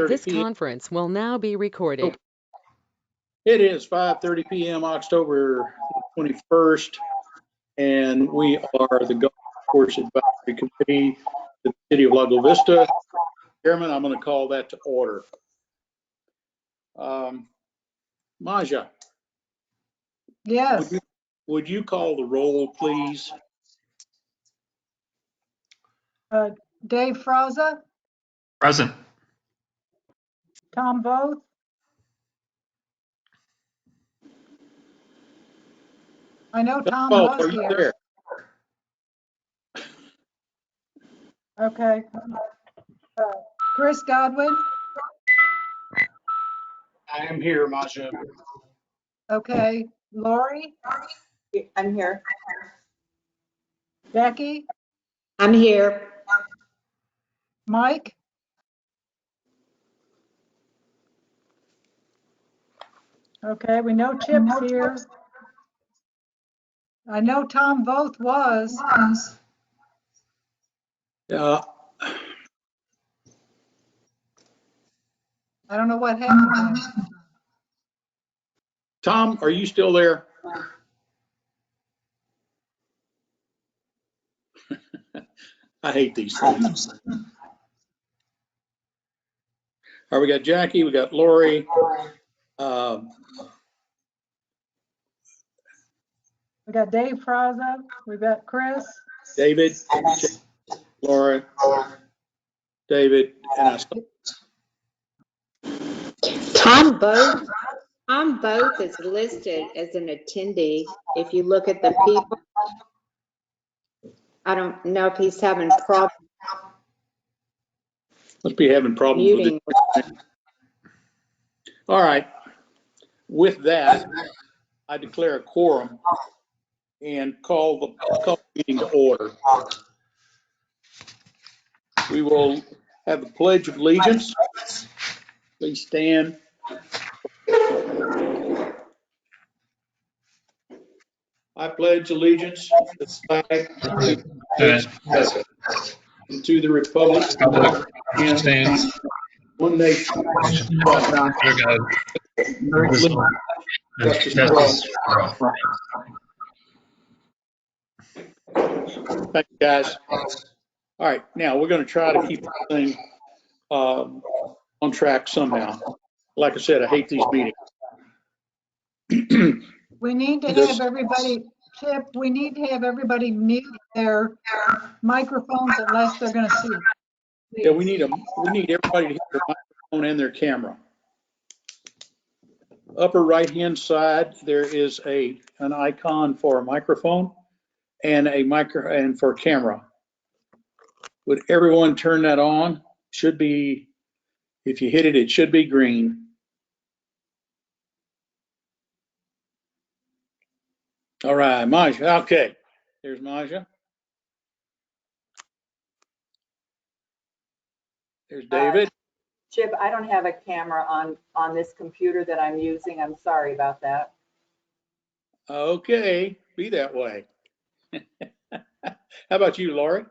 This conference will now be recorded. It is 5:30 p.m. October 21st, and we are the Golf Course Advisory Committee to the City of Lago Vista. Chairman, I'm going to call that to order. Maja. Yes. Would you call the roll, please? Dave Fraza, Present. Tom Voth, I know Tom was are you here. there? Okay. Chris Godwin. I am here, Maja. Okay. Lori, I'm here. Becky, I'm here. Mike. Okay, we know Chip's here. I know Tom Voth was. I don't know what happened to him. Tom, are you still there? I hate these things. All right, we got Jackie, we got Lori. We got Dave Fraza, we got Chris. David, Laura, David, and us. Tom Voth is listed as an attendee. If you look at the people, I don't know if he's having problems Must be having problems muting. with it. All right. With that, I declare a quorum and call the meeting to order. We will have the Pledge of Allegiance. Please stand. I pledge allegiance to the flag of the United States and to the republic and Stands. one nation. Justice for all. Thank you, guys. All right, now we're going to try to keep this thing on track somehow. Like I said, I hate these meetings. We need to have everybody, Chip, we need to have everybody mute their microphones unless they're going to speak. Yeah, we need everybody to hit their microphone and their camera. Upper right-hand side, there is an icon for a microphone and and for camera. Would everyone turn that on? Should be, if you hit it, it should be green. All right, Maja. Okay, there's Maja. There's David. Chip, I don't have a camera on this computer that I'm using. I'm sorry about that. Okay, be that way. How about you, Lori?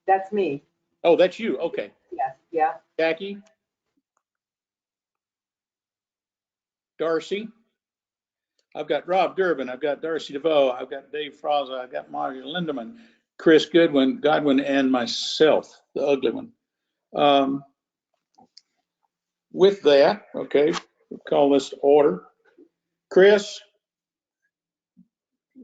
That's me. Oh, that's you. Okay. Yes, yeah. Jackie? Darcy? I've got Rob Durbin. I've got Darcy DeVoe. I've got Dave Fraza. I've got Maja Lindemann, Chris Godwin, and myself, the ugly one. With that, okay, we'll call this to order. Chris,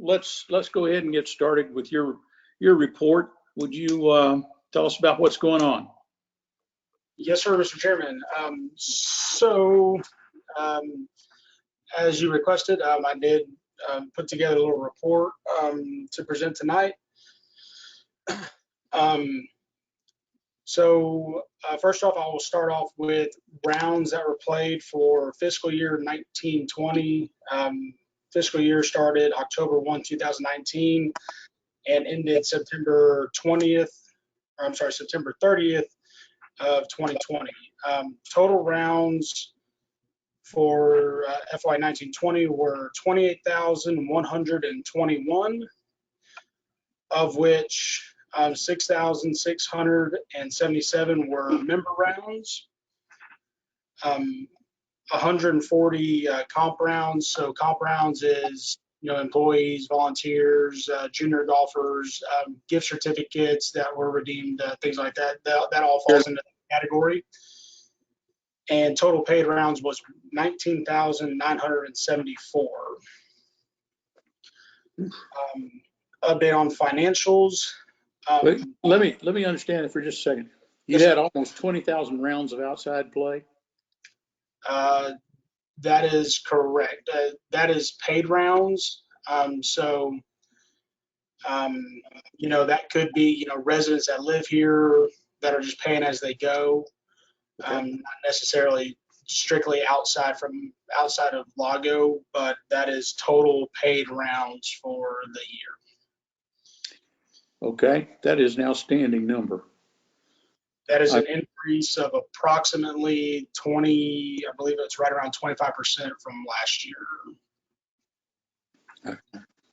let's go ahead and get started with your report. Would you tell us about what's going on? Yes, sir, Mr. Chairman. As you requested, I did put together a little report to present tonight. First off, I will start off with rounds that were played for fiscal year 1920. Fiscal year started October 1, 2019 and ended September 30th of 2020. Total rounds for FY 1920 were 28,121, of which 6,677 were member rounds, 140 comp rounds. So comp rounds is, employees, volunteers, junior golfers, gift certificates that were redeemed, things like that. That all falls into the category. And total paid rounds was 19,974. Update on financials. Wait, let me understand it for just a second. You Yes, had almost 20,000 rounds of outside play? That is correct. That is paid rounds. That could be, residents that live here that are just paying as they go, not necessarily strictly outside of Lago, but that is total paid rounds for the year. Okay, that is an outstanding number. That is an increase of approximately 20, I believe it's right around 25% from last year.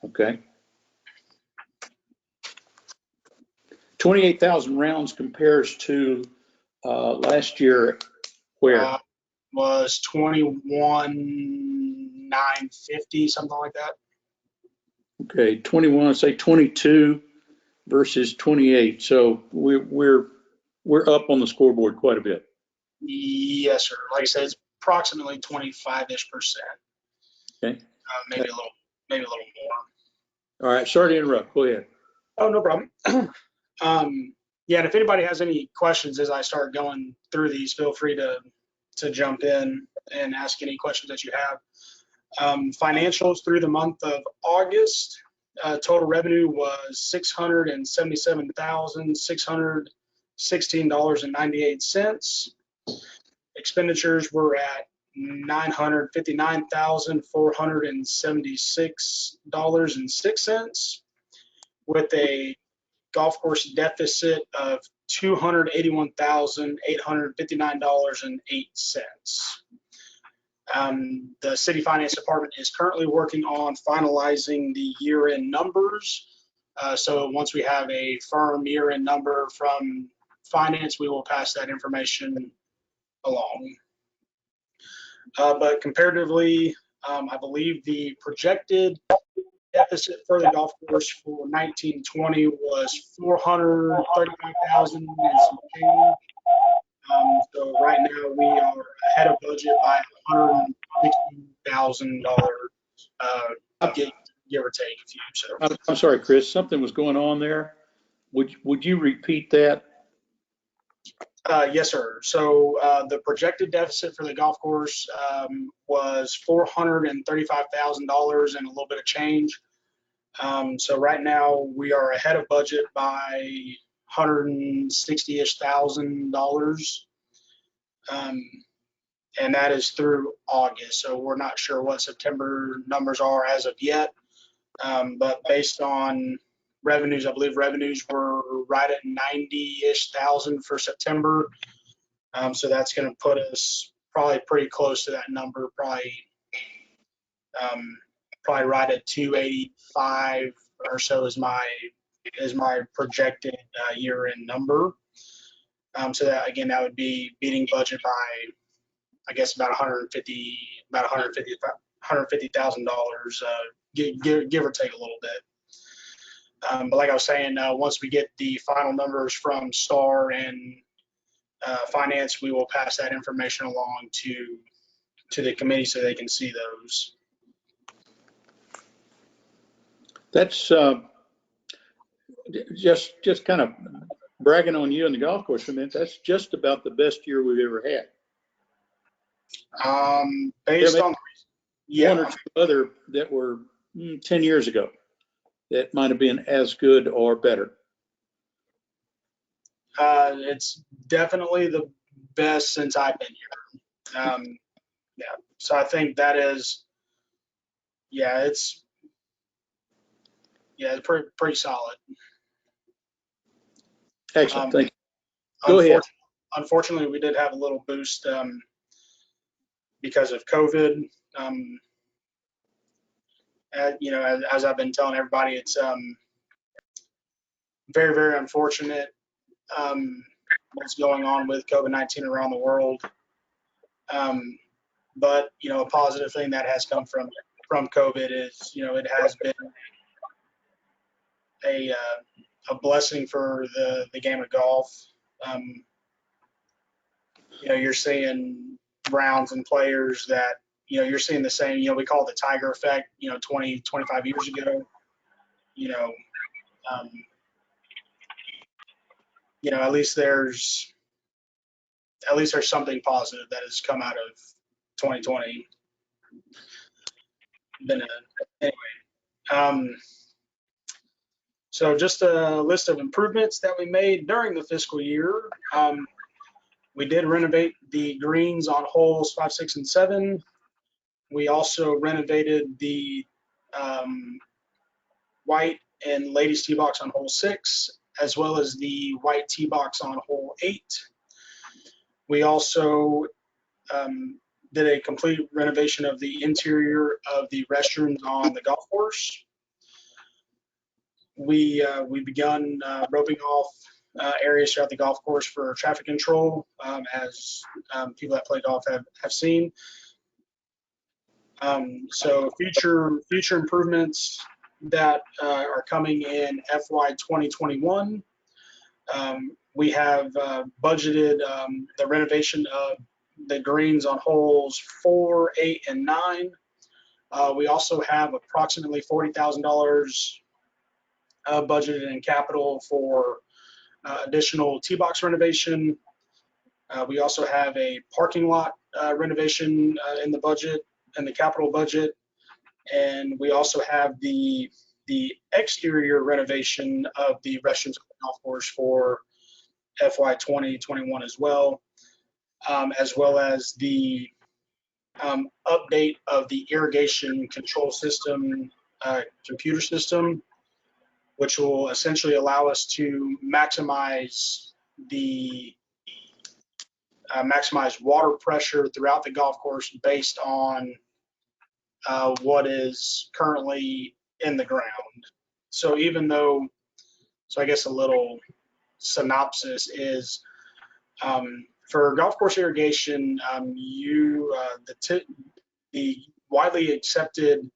Okay. 28,000 rounds compares to last year where? Was 21,950, something like that. Okay, 21, say 22 versus 28. So we're up on the scoreboard quite a bit. Yes, sir. Like I said, it's approximately 25-ish%. Okay. Maybe a little more. All right. Sorry to interrupt. Go ahead. Oh, no problem. Yeah, and if anybody has any questions as I start going through these, feel free to jump in and ask any questions that you have. Financials through the month of August, total revenue was $677,616.98. Expenditures were at $959,476.06, with a golf course deficit of $281,859.08. The city finance department is currently working on finalizing the year-end numbers. So once we have a firm year-end number from finance, we will pass that information along. But comparatively, I believe the projected deficit for the golf course for 1920 was $435,000 and some change. So right now we are ahead of budget by $160,000, give or take a few. So I'm sorry, Chris. Something was going on there. Would you repeat that? Yes, sir. So the projected deficit for the golf course was $435,000 and a little bit of change. So right now we are ahead of budget by $160,000-ish. And that is through August. So we're not sure what September numbers are as of yet. But based on revenues, I believe revenues were right at 90-ish thousand for September. So that's going to put us probably pretty close to that number, probably right at 285 or so is my projected year-end number. So that, again, that would be beating budget by, I guess, about $150,000, give or take a little bit. But like I was saying, once we get the final numbers from STAR and finance, we will pass that information along to the committee so they can see those. That's just kind of bragging on you and the golf course. I mean, that's just about the best year we've ever had. Based on one or two other that were 10 years ago that might have been as good or better. It's definitely the best since I've been here. Yeah, so I think that is, it's pretty solid. Excellent. Thank you. Go ahead. Unfortunately, we did have a little boost because of COVID. As I've been telling everybody, it's very, very unfortunate what's going on with COVID-19 around the world. But a positive thing that has come from COVID is it has been a blessing for the game of golf. You're seeing rounds and players that you're seeing the same. We call it the Tiger effect. 20, 25 years ago. At least there's something positive that has come out of 2020. Anyway, so just a list of improvements that we made during the fiscal year. We did renovate the greens on holes 5, 6, and 7. We also renovated the white and ladies tee box on hole 6, as well as the white tee box on hole 8. We also did a complete renovation of the interior of the restrooms on the golf course. We begun roping off areas throughout the golf course for traffic control, as people that play golf have seen. So future improvements that are coming in FY 2021. We have budgeted the renovation of the greens on holes 4, 8, and 9. We also have approximately $40,000 budgeted in capital for additional tee box renovation. We also have a parking lot renovation in the budget, in the capital budget, and we also have the exterior renovation of the restrooms on the golf course for FY 2021 as well as the update of the irrigation control system computer system, which will essentially allow us to maximize water pressure throughout the golf course based on what is currently in the ground. So I guess a little synopsis is for golf course irrigation, the widely accepted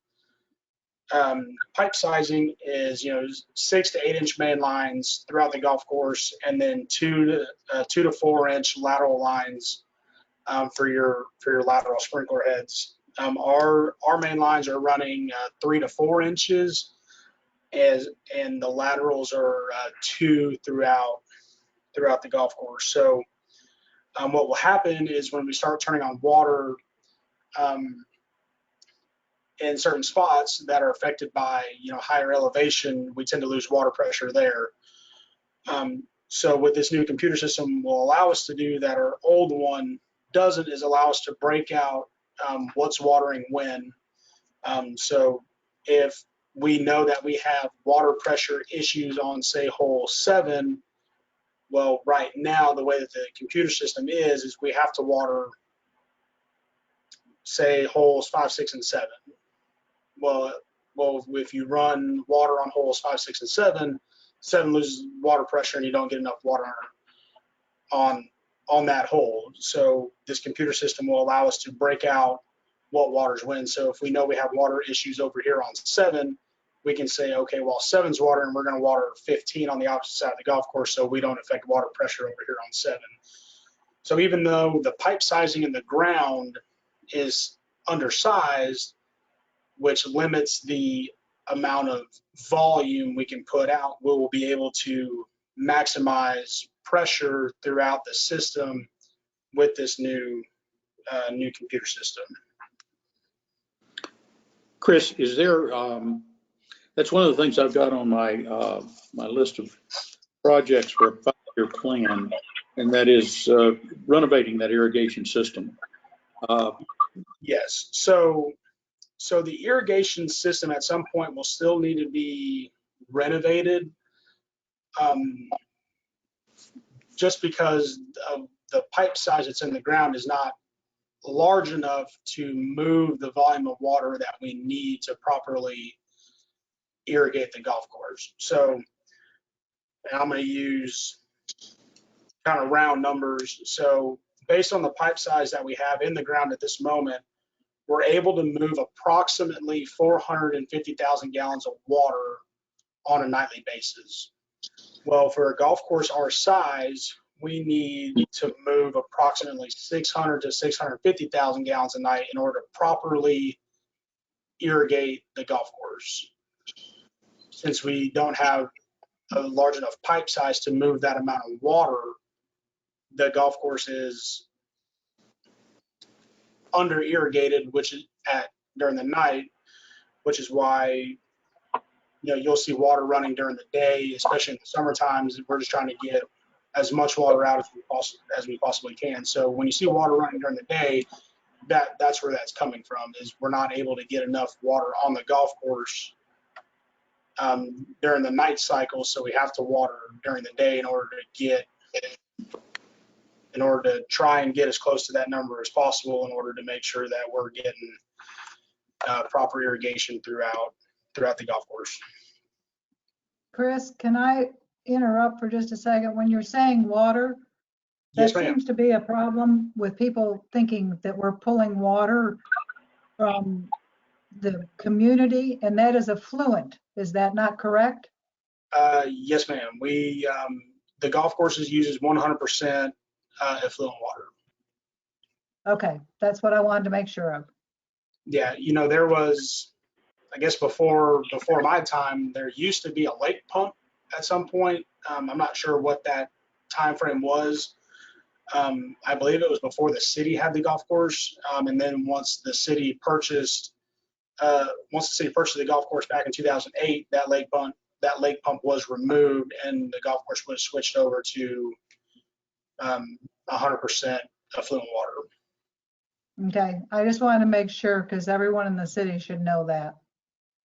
pipe sizing is 6 to 8 inch main lines throughout the golf course, and then 2 to 4 inch lateral lines for your lateral sprinkler heads. Our main lines are running 3 to 4 inches, and the laterals are 2 throughout the golf course. So what will happen is when we start turning on water in certain spots that are affected by higher elevation, we tend to lose water pressure there. So what this new computer system will allow us to do that our old one doesn't is allow us to break out what's watering when. So if we know that we have water pressure issues on, say, hole 7, well, right now the way that the computer system is we have to water, say, holes 5, 6, and 7. Well, if you run water on holes 5, 6, and 7 loses water pressure and you don't get enough water on that hole. So this computer system will allow us to break out what waters when. So if we know we have water issues over here on 7, we can say, okay, well, 7's watering, we're going to water 15 on the opposite side of the golf course so we don't affect water pressure over here on 7. So even though the pipe sizing in the ground is undersized, which limits the amount of volume we can put out, we will be able to maximize pressure throughout the system with this new computer system. Chris, is there, that's one of the things I've got on my my list of projects for a 5-year plan, and that is renovating that irrigation system. Yes, so the irrigation system at some point will still need to be renovated, just because of the pipe size that's in the ground is not large enough to move the volume of water that we need to properly irrigate the golf course. So, and I'm going to use kind of round numbers. So based on the pipe size that we have in the ground at this moment, we're able to move approximately 450,000 gallons of water on a nightly basis. Well, for a golf course our size, we need to move approximately 600 to 650,000 gallons a night in order to properly irrigate the golf course. Since we don't have a large enough pipe size to move that amount of water, the golf course is under irrigated, which is during the night, which is why you'll see water running during the day, especially in the summer times. We're just trying to get as much water out as we possibly can. So when you see water running during the day, that's where that's coming from, is we're not able to get enough water on the golf course during the night cycle. So we have to water during the day in order to try and get as close to that number as possible, in order to make sure that we're getting proper irrigation throughout the golf course. Chris, can I interrupt for just a second? When you're saying water, Yes, that ma'am. seems to be a problem with people thinking that we're pulling water from the community, and that is affluent. Is that not correct? Yes, ma'am. The golf courses uses 100% effluent water. Okay, that's what I wanted to make sure of. Yeah, there was, I guess before my time, there used to be a lake pump at some point. I'm not sure what that time frame was. I believe it was before the city had the golf course, and then once the city purchased the golf course back in 2008, that lake pump was removed, and the golf course was switched over to 100% affluent water. Okay, I just wanted to make sure because everyone in the city should know that.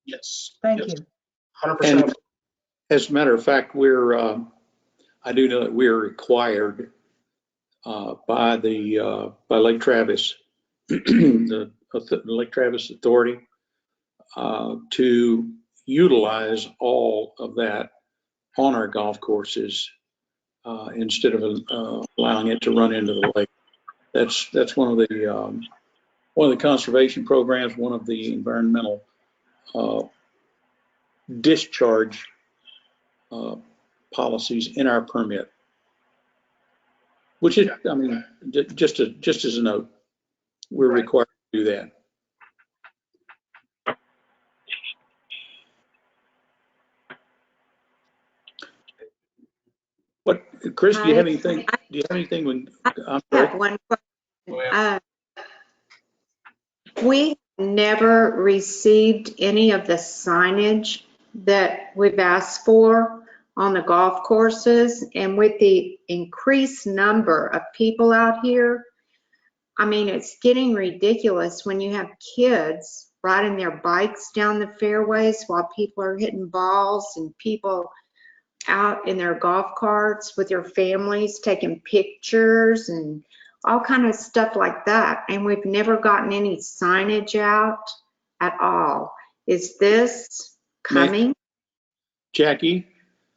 Yes. Thank Yes. you. 100%. And as a matter of fact, I do know that we're required by Lake Travis, the Lake Travis Authority, to utilize all of that on our golf courses instead of allowing it to run into the lake. That's one of the conservation programs, one of the environmental discharge policies in our permit. Which is, I mean, just as a note, we're required to do that. What, Chris, do you have anything? Do you have anything when I'm I have sorry? one question. We never received any of the signage that we've asked for on the golf courses, and with the increased number of people out here, I mean, it's getting ridiculous when you have kids riding their bikes down the fairways while people are hitting balls, and people out in their golf carts with their families taking pictures and all kind of stuff like that. And we've never gotten any signage out at all. Is this coming? Jackie,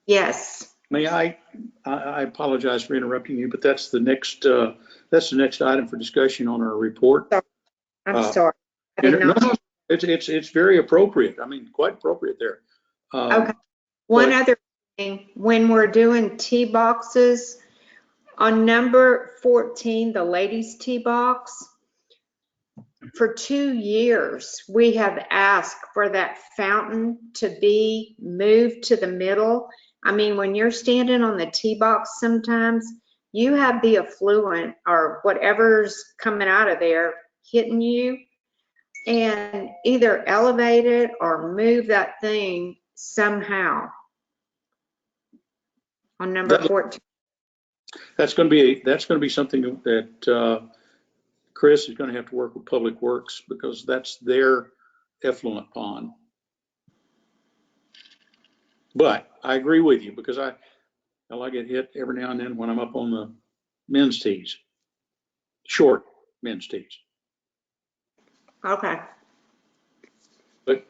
Yes. may I apologize for interrupting you, but that's the next item for discussion on our report. I'm sorry. I did No, not. it's very appropriate. I mean, quite appropriate there. Okay. One other thing, when we're doing tee boxes, on number 14, the ladies' tee box, for 2 years, we have asked for that fountain to be moved to the middle. I mean, when you're standing on the tee box, sometimes you have the effluent or whatever's coming out of there hitting you, and either elevate it or move that thing somehow on number 14. That's going to be something that Chris is going to have to work with Public Works, because that's their effluent pond. But I agree with you, because I get hit every now and then when I'm up on the men's tees, short men's tees. Okay. But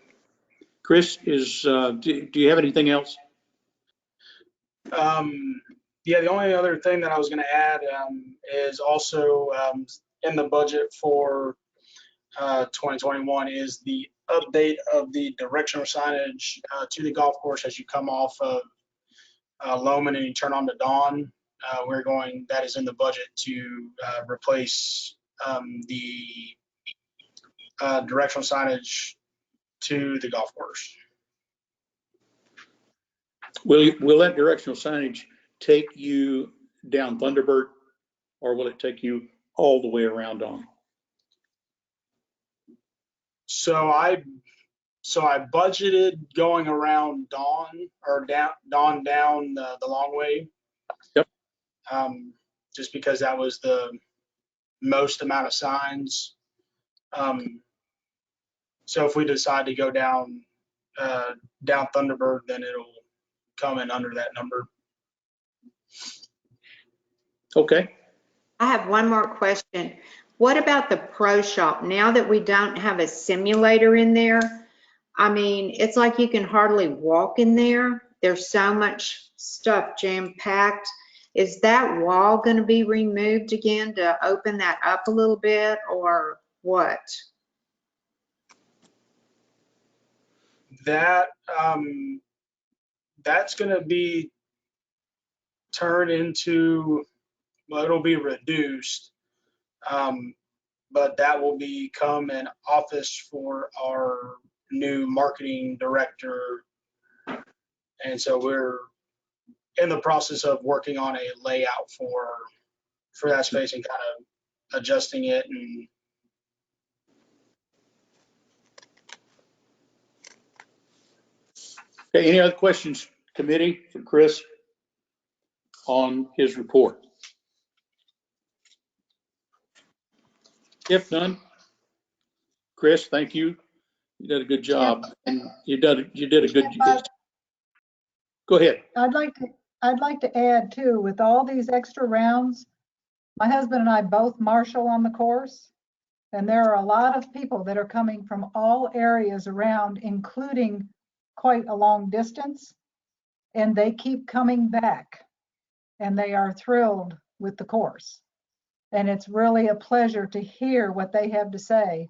Chris, do you have anything else? Yeah, the only other thing that I was going to add is also in the budget for 2021 is the update of the directional signage to the golf course as you come off of Loman and you turn on to Dawn. That is in the budget to replace the directional signage to the golf course. Will that directional signage take you down Thunderbird, or will it take you all the way around on? So I budgeted going around Dawn or down the long way. Yep. Just because that was the most amount of signs. So if we decide to go down Thunderbird, then it'll come in under that number. Okay. I have one more question. What about the pro shop? Now that we don't have a simulator in there, I mean, it's like you can hardly walk in there. There's so much stuff jam-packed. Is that wall going to be removed again to open that up a little bit, or what? That's going to be turned into, well, it'll be reduced, but that will become an office for our new marketing director. And so we're in the process of working on a layout for that space and kind of adjusting it. And Okay, any other questions, committee, for Chris on his report? If none, Chris, thank you. You did a good job, and you did a good job. Go ahead. I'd like to add too, with all these extra rounds, my husband and I both marshal on the course, and there are a lot of people that are coming from all areas around, including quite a long distance, and they keep coming back, and they are thrilled with the course. And it's really a pleasure to hear what they have to say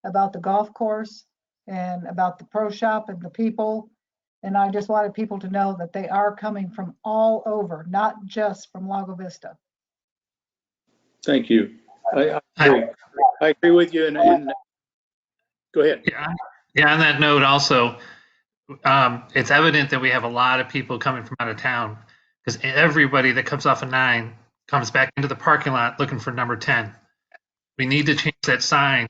about the golf course and about the pro shop and the people. And I just wanted people to know that they are coming from all over, not just from Lago Vista. Thank you. I agree with you. And go ahead. Yeah. On that note, also, it's evident that we have a lot of people coming from out of town, because everybody that comes off of 9 comes back into the parking lot looking for number 10. We need to change that sign.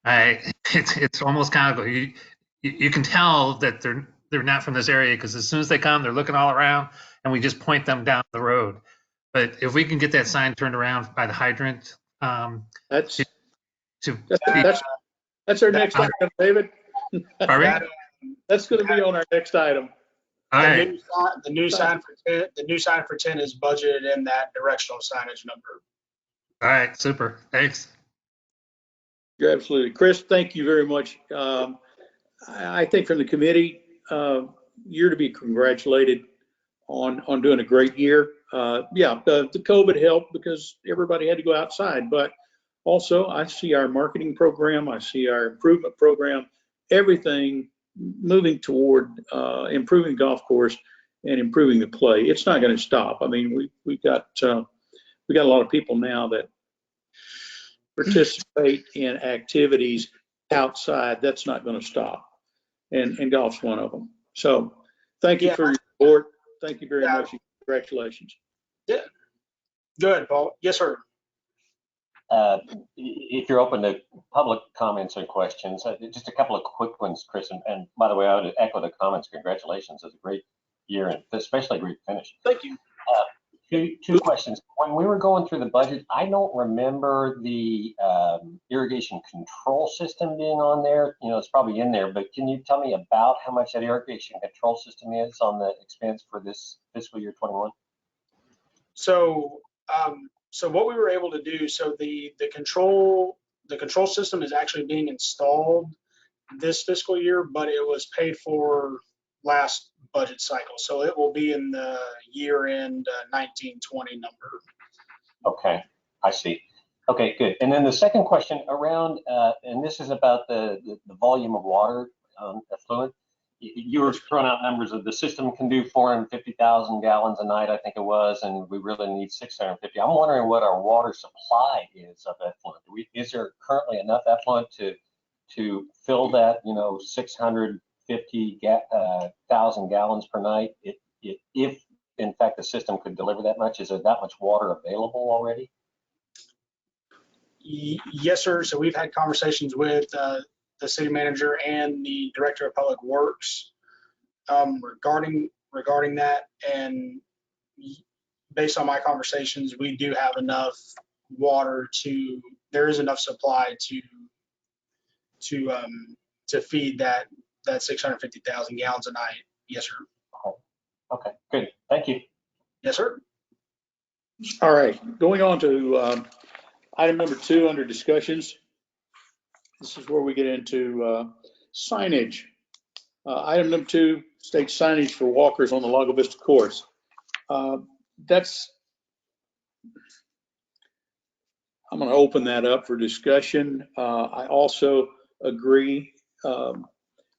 It's almost comical. You can tell that they're not from this area, because as soon as they come, they're looking all around, and we just point them down the road. But if we can get that sign turned around by the hydrant, That's our next item, David. That's going to be on our next item. All right. The new sign for 10 is budgeted in that directional signage number. All right, super. Thanks. You're absolutely. Chris, thank you very much. I think from the committee, you're to be congratulated on doing a great year. The COVID helped because everybody had to go outside, but also I see our marketing program, I see our improvement program, everything moving toward improving golf course and improving the play. It's not going to stop. I mean, we got a lot of people now that participate in activities outside. That's not going to stop, and golf's one of them. So thank you for your support. Thank you very much. Congratulations. Yeah. Good, Paul. Yes, sir. If you're open to public comments or questions, just a couple of quick ones, Chris. And by the way, I would echo the comments. Congratulations. It's a great year, and especially a great finish. Thank you. Two questions. When we were going through the budget, I don't remember the irrigation control system being on there. You know, it's probably in there, but can you tell me about how much that irrigation control system is on the expense for this fiscal year 21? So what we were able to do, so the control system is actually being installed this fiscal year, but it was paid for last budget cycle. So it will be in the year-end 1920 number. Okay, I see. Okay, good. And then the second question around, and this is about the volume of water effluent. You were throwing out numbers of the system can do 450,000 gallons a night, I think it was, and we really need 650. I'm wondering what our water supply is of effluent. Is there currently enough effluent to fill that, 650,000 gallons per night? If in fact the system could deliver that much, is there that much water available already? Yes, sir. So we've had conversations with the city manager and the director of public works regarding that, and based on my conversations, we do have enough water there is enough supply to feed that 650,000 gallons a night. Yes, sir. Okay, good. Thank you. Yes, sir. All right, going on to item number 2 under discussions. This is where we get into signage. Item number 2 states signage for walkers on the Lago Vista course. I'm going to open that up for discussion. I also agree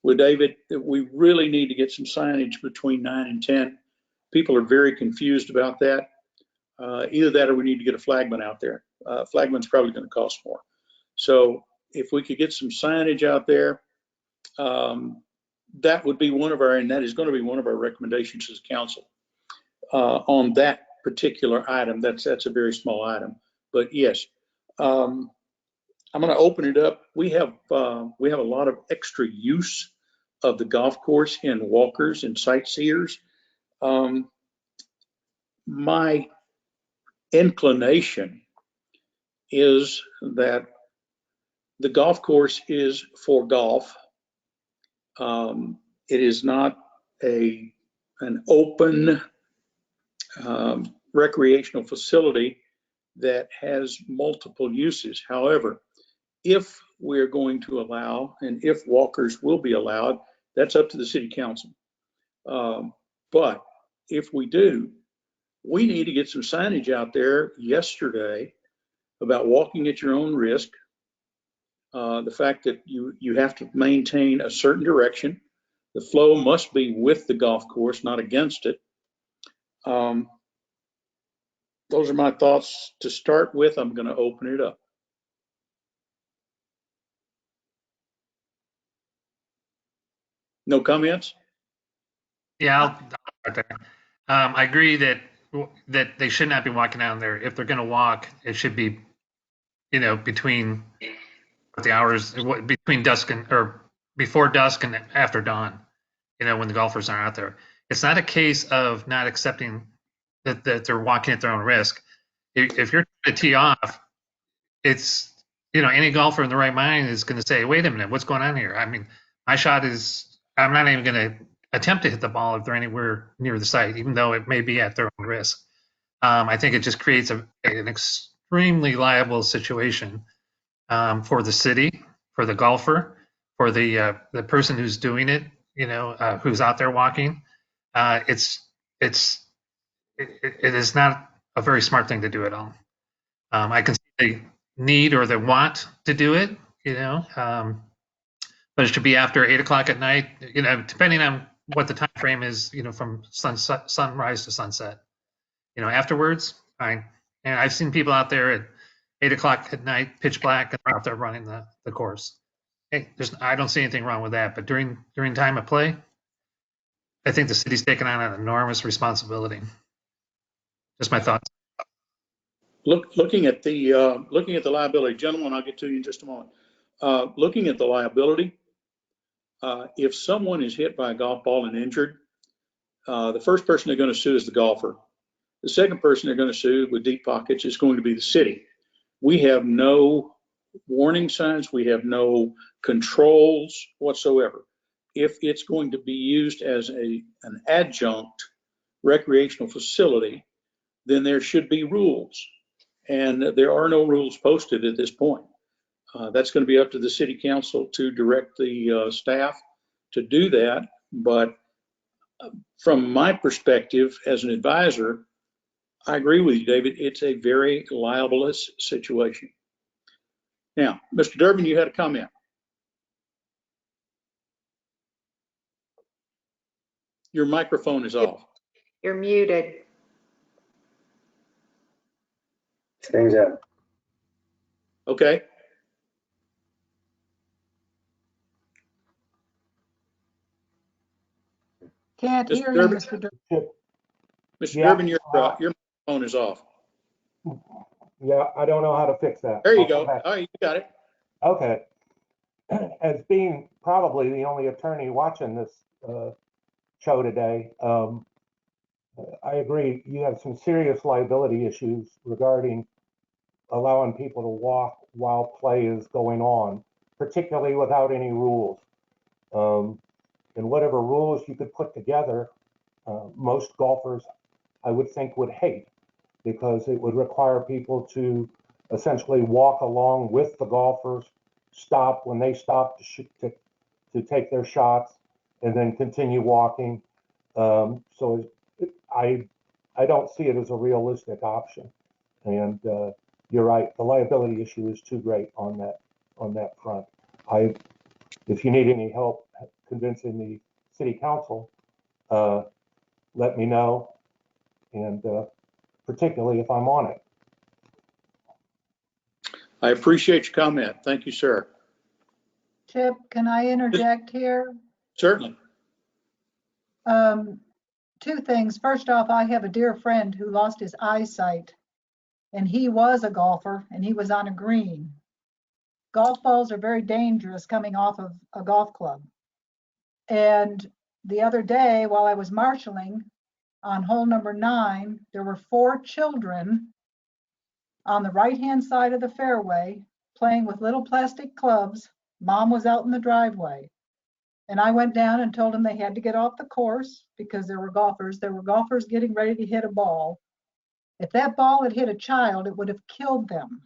with David that we really need to get some signage between 9 and 10. People are very confused about that. Either that or we need to get a flagman out there. Flagman's probably going to cost more. So if we could get some signage out there, that would be and that is going to be one of our recommendations as council on that particular item. That's a very small item, but yes, I'm going to open it up. We have a lot of extra use of the golf course in walkers and sightseers. My inclination is that the golf course is for golf. It is not an open recreational facility that has multiple uses. However, if we're going to allow, and if walkers will be allowed, that's up to the city council. But if we do, we need to get some signage out there yesterday about walking at your own risk. The fact that you have to maintain a certain direction. The flow must be with the golf course, not against it. Those are my thoughts to start with. I'm going to open it up. No comments? Yeah, I'll start there. I agree that they should not be walking down there. If they're going to walk, it should be, between the hours between dusk or before dusk and after dawn. When the golfers aren't out there. It's not a case of not accepting that they're walking at their own risk. If you're trying to tee off, it's any golfer in the right mind is going to say, "Wait a minute, what's going on here?" I mean, my shot is I'm not even going to attempt to hit the ball if they're anywhere near the site, even though it may be at their own risk. I think it just creates an extremely liable situation for the city, for the golfer, for the person who's doing it, who's out there walking. It is not a very smart thing to do at all. I can see the need or the want to do it, but it should be after 8 o'clock at night, depending on what the time frame is, from sunrise to sunset. Afterwards, fine. And I've seen people out there at 8 o'clock at night, pitch black, and they're out there running the course. Hey, I don't see anything wrong with that. But during time of play, I think the city's taking on an enormous responsibility. Just my thoughts. Looking at the liability, gentlemen, I'll get to you in just a moment. Looking at the liability, if someone is hit by a golf ball and injured, the first person they're going to sue is the golfer. The second person they're going to sue with deep pockets is going to be the city. We have no warning signs. We have no controls whatsoever. If it's going to be used as an adjunct recreational facility, then there should be rules. And there are no rules posted at this point. That's going to be up to the city council to direct the staff to do that. But from my perspective as an advisor, I agree with you, David. It's a very libelous situation. Now, Mr. Durbin, you had a comment. Your microphone is off. You're muted. Things up. Okay. Can't Mr. hear you, Durbin? Mr. Durbin. Mr. Yeah, Durbin, your microphone is off. Yeah, I don't know how to fix that. There you I'll go. come back. All right, you got it. Okay. As being probably the only attorney watching this show today, I agree. You have some serious liability issues regarding allowing people to walk while play is going on, particularly without any rules. And whatever rules you could put together, most golfers, I would think, would hate, because it would require people to essentially walk along with the golfers, stop when they stop to take their shots, and then continue walking. So I don't see it as a realistic option. And you're right, the liability issue is too great on that front. If you need any help convincing the city council, let me know, and particularly if I'm on it. I appreciate your comment. Thank you, sir. Chip, can I interject here? Certainly. Two things. First off, I have a dear friend who lost his eyesight, and he was a golfer, and he was on a green. Golf balls are very dangerous coming off of a golf club. And the other day, while I was marshaling on hole number 9, there were 4 children on the right-hand side of the fairway playing with little plastic clubs. Mom was out in the driveway. And I went down and told them they had to get off the course because there were golfers. There were golfers getting ready to hit a ball. If that ball had hit a child, it would have killed them,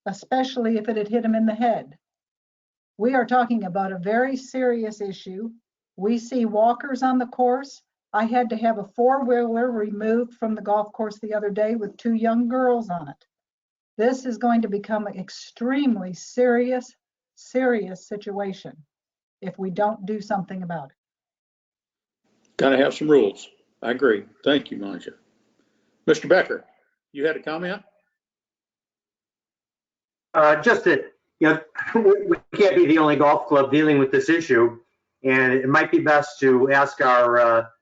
especially if it had hit them in the head. We are talking about a very serious issue. We see walkers on the course. I had to have a 4-wheeler removed from the golf course the other day with 2 young girls on it. This is going to become an extremely serious situation if we don't do something about it. Got to have some rules. I agree. Thank you, Manja. Mr. Becker, you had a comment? Just that, we can't be the only golf club dealing with this issue, and it might be best to ask our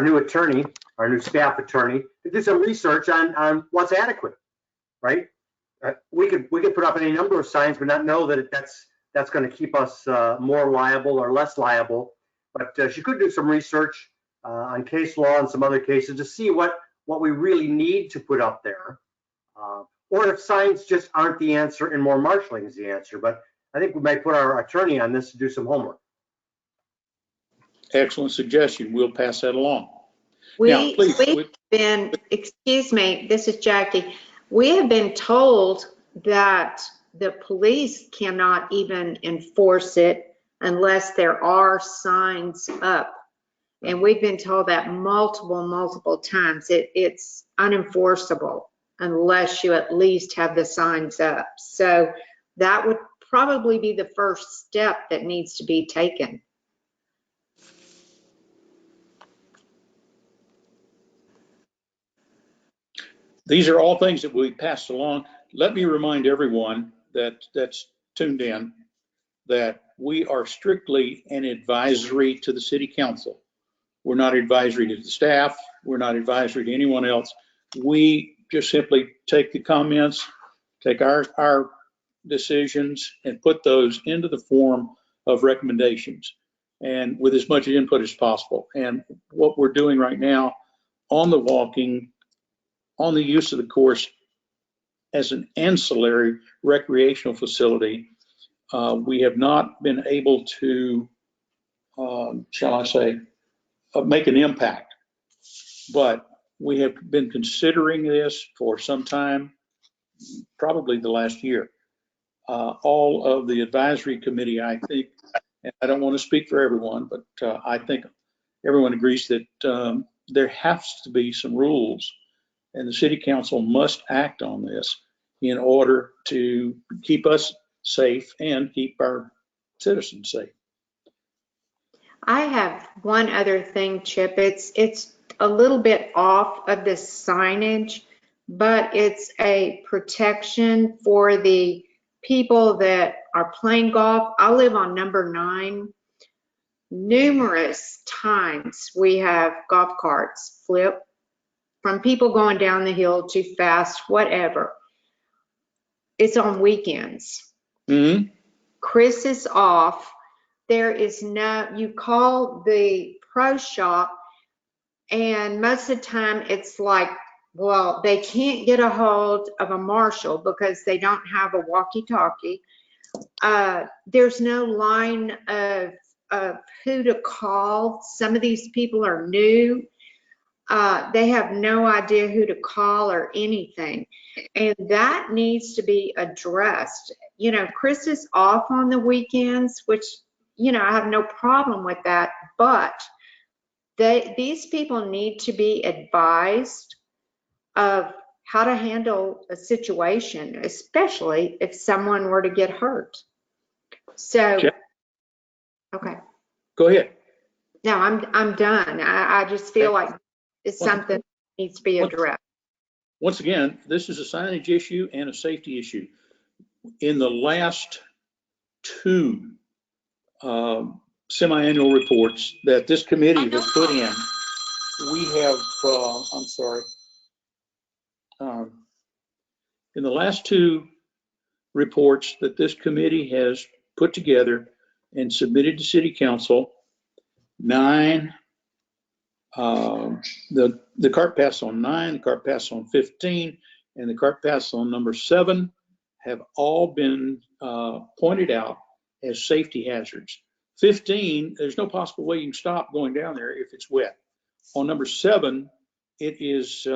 new attorney, our new staff attorney, to do some research on what's adequate, right? We could put up any number of signs, but not know that that's going to keep us more liable or less liable. But she could do some research on case law and some other cases to see what we really need to put up there. Or if signs just aren't the answer and more marshalling is the answer. But I think we might put our attorney on this to do some homework. Excellent suggestion. We'll pass that along. We've been, excuse me, this is Jackie. We have been told that the police cannot even enforce it unless there are signs up. And we've been told that multiple times. It's unenforceable unless you at least have the signs up. So that would probably be the first step that needs to be taken. These are all things that we passed along. Let me remind everyone that's tuned in that we are strictly an advisory to the city council. We're not advisory to the staff. We're not advisory to anyone else. We just simply take the comments, take our decisions and put those into the form of recommendations and with as much input as possible. And what we're doing right now on the walking, on the use of the course as an ancillary recreational facility, we have not been able to, shall I say, make an impact. But we have been considering this for some time, probably the last year. All of the advisory committee, I think, and I don't want to speak for everyone, but I think everyone agrees that there has to be some rules, and the city council must act on this in order to keep us safe and keep our citizens safe. I have one other thing, Chip. It's a little bit off of the signage, but it's a protection for the people that are playing golf. I live on number 9. Numerous times we have golf carts flip from people going down the hill too fast, whatever. It's on weekends. Mm-hmm. Chris is off. There is no, you call the pro shop, and most of the time it's like, well, they can't get a hold of a marshal because they don't have a walkie-talkie. There's no line of who to call. Some of these people are new. They have no idea who to call or anything. And that needs to be addressed. You know, Chris is off on the weekends, which, you know, I have no problem with that, but these people need to be advised of how to handle a situation, especially if someone were to get hurt. So, okay. Go ahead. No, I'm done. I just feel like it's something that needs to be addressed. Once again, this is a signage issue and a safety issue. In the last 2 semi-annual reports that this committee has put in, we have, I'm sorry, in the last 2 reports that this committee has put together and submitted to City Council, 9, the cart pass on 9, the cart pass on 15, and the cart pass on number 7 have all been pointed out as safety hazards. 15, there's no possible way you can stop going down there if it's wet. On number 7, it is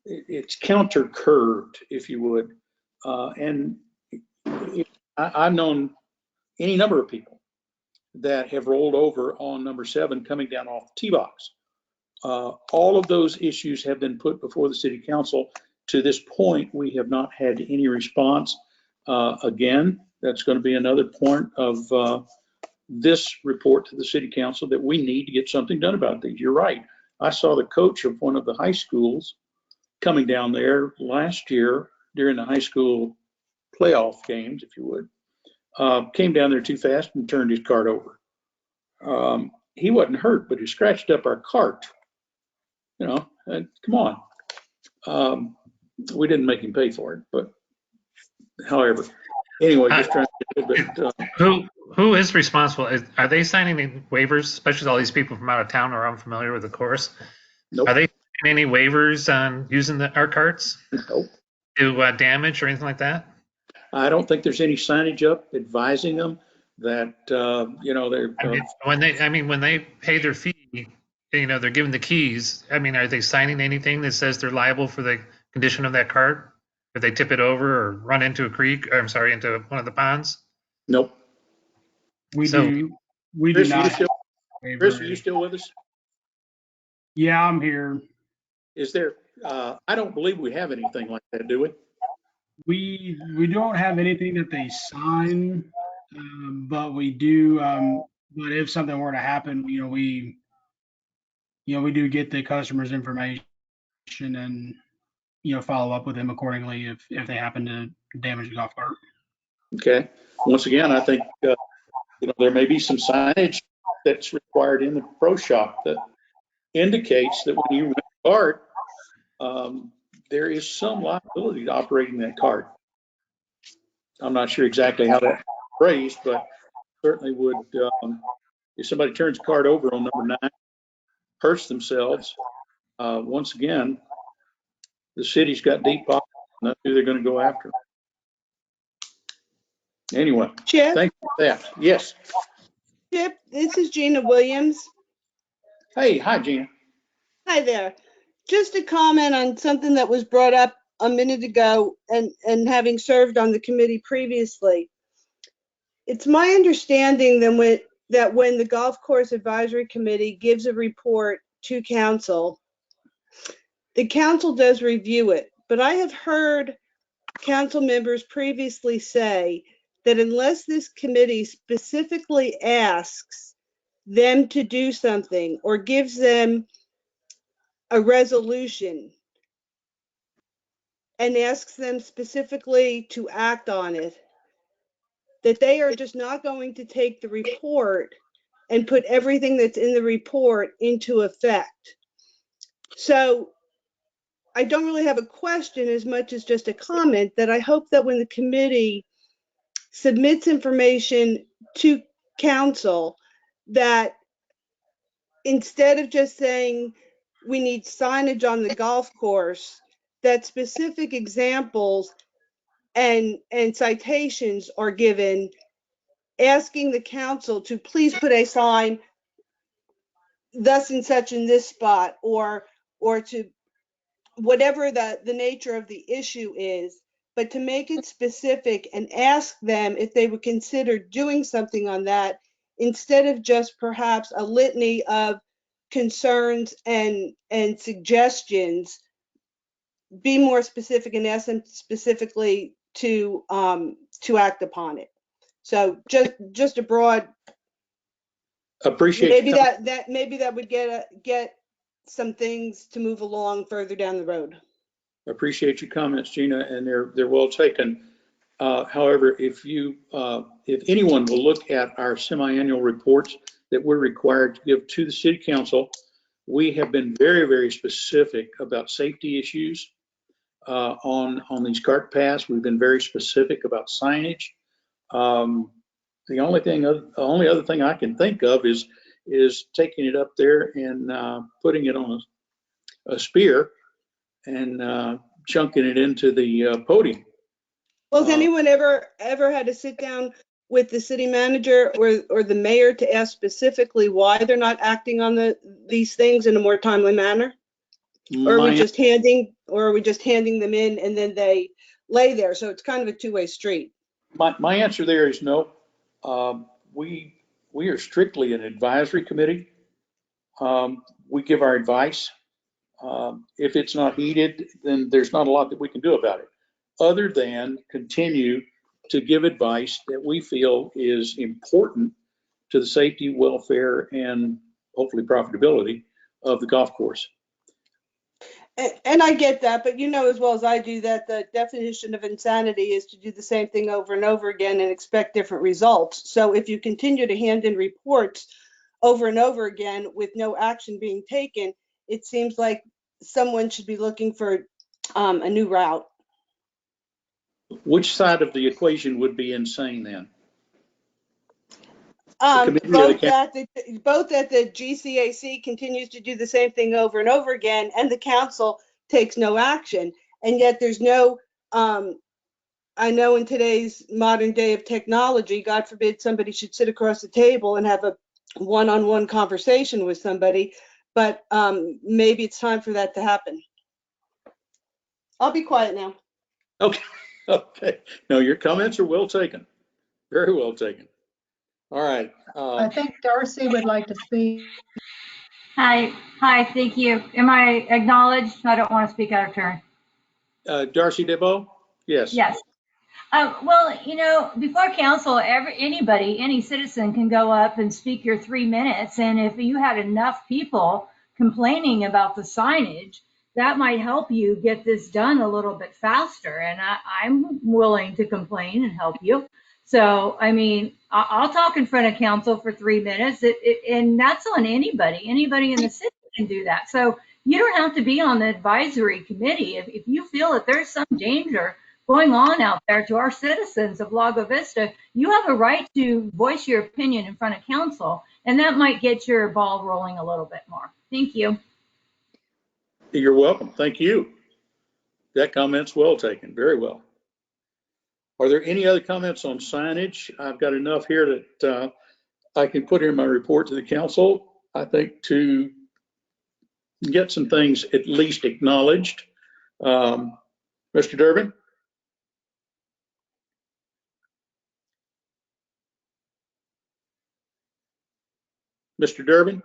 it's counter curved, if you would, and I've known any number of people that have rolled over on number 7 coming down off the tee box. All of those issues have been put before the City Council. To this point, we have not had any response. Again, that's going to be another point of this report to the City Council, that we need to get something done about these. You're right. I saw the coach of one of the high schools coming down there last year during the high school playoff games, if you would. Came down there too fast and turned his cart over. He wasn't hurt, but he scratched up our cart. You know, come on. We didn't make him pay for it, but however, anyway, just trying to get a bit. Who is responsible? Are they signing any waivers, especially all these people from out of town who are unfamiliar with the course? Nope. Are they signing any waivers on using our carts? Nope. To damage or anything like that? I don't think there's any signage up advising them that, you know, they're. When they pay their fee, you know, they're given the keys. I mean, are they signing anything that says they're liable for the condition of that cart if they tip it over or run into a creek? Or, I'm sorry, into one of the ponds? Nope. We Chris, do not. Chris, are you still with us? Yeah, I'm here. Is there? I don't believe we have anything like that, do we? We don't have anything that they sign, but we do. But if something were to happen, we do get the customer's information and follow up with them accordingly if they happen to damage the golf cart. Okay. Once again, I think there may be some signage that's required in the pro shop that indicates that when you rent a cart, there is some liability to operating that cart. I'm not sure exactly how that's phrased, but certainly would, if somebody turns a cart over on number 9, hurts themselves, once again, the city's got deep pockets, and that's who they're going to go after. Anyway, Chip, thank you for that. Yes. Chip, this is Gina Williams. Hey, hi, Gina. Hi there. Just a comment on something that was brought up a minute ago and having served on the committee previously. It's my understanding that that when the Golf Course Advisory Committee gives a report to council, the council does review it. But I have heard council members previously say that unless this committee specifically asks them to do something or gives them a resolution and asks them specifically to act on it, that they are just not going to take the report and put everything that's in the report into effect. So I don't really have a question as much as just a comment that I hope that when the committee submits information to council, that instead of just saying we need signage on the golf course, that specific examples and citations are given, asking the council to please put a sign thus and such in this spot, or to whatever the nature of the issue is, but to make it specific and ask them if they would consider doing something on that, instead of just perhaps a litany of concerns and suggestions. Be more specific and ask them specifically to act upon it. So just a broad, Appreciate maybe your maybe that would get some things to move along further down the road. appreciate your comments, Gina, and they're well taken. However, if anyone will look at our semi-annual reports that we're required to give to the city council, we have been very, very specific about safety issues on these cart paths. We've been very specific about signage. The only other thing I can think of is taking it up there and putting it on a spear and chunking it into the podium. Well, has anyone ever had to sit down with the city manager or the mayor to ask specifically why they're not acting on these things in a more timely manner? Or are we just handing them in and then they lay there? So it's kind of a two-way street. My answer there is no. We are strictly an advisory committee. We give our advice. If it's not heeded, then there's not a lot that we can do about it, other than continue to give advice that we feel is important to the safety, welfare, and hopefully profitability of the golf course. And I get that, but you know as well as I do that the definition of insanity is to do the same thing over and over again and expect different results. So if you continue to hand in reports over and over again with no action being taken, it seems like someone should be looking for a new route. Which side of the equation would be insane then? Both that the GCAC continues to do the same thing over and over again, and the council takes no action. And yet there's no, I know in today's modern day of technology, God forbid somebody should sit across the table and have a one-on-one conversation with somebody, but maybe it's time for that to happen. I'll be quiet now. Okay. Okay. No, your comments are well taken. Very well taken. All right. I think Darcy would like to speak. Hi, thank you. Am I acknowledged? I don't want to speak out of turn. Darcy Debo? Yes. Yes. Well, you know, before council, any citizen can go up and speak your 3 minutes. And if you had enough people complaining about the signage, that might help you get this done a little bit faster. And I'm willing to complain and help you. So, I mean, I'll talk in front of council for 3 minutes, and that's on anybody. Anybody in the city can do that. So you don't have to be on the advisory committee. If you feel that there's some danger going on out there to our citizens of Lago Vista, you have a right to voice your opinion in front of council, and that might get your ball rolling a little bit more. Thank you. You're welcome. Thank you. That comment's well taken. Very well. Are there any other comments on signage? I've got enough here that I can put in my report to the council, I think, to get some things at least acknowledged. Mr. Durbin? Mr. Durbin?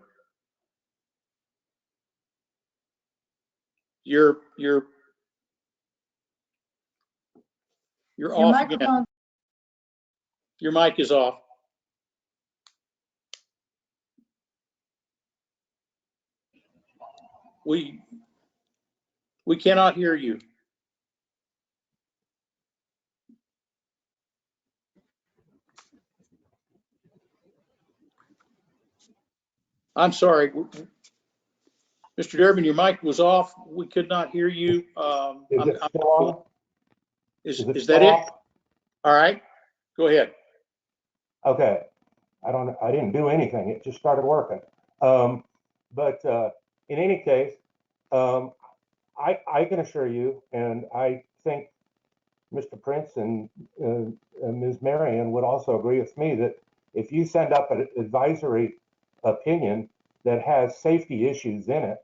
You're Your off again. microphone, Your mic is off. We cannot hear you. I'm sorry. Mr. Durbin, your mic was off. We could not hear you. Is it still on? Is it that it? off? All right, go ahead. Okay. I didn't do anything. It just started working. But in any case, I can assure you, and I think Mr. Prince and Ms. Marion would also agree with me, that if you send up an advisory opinion that has safety issues in it,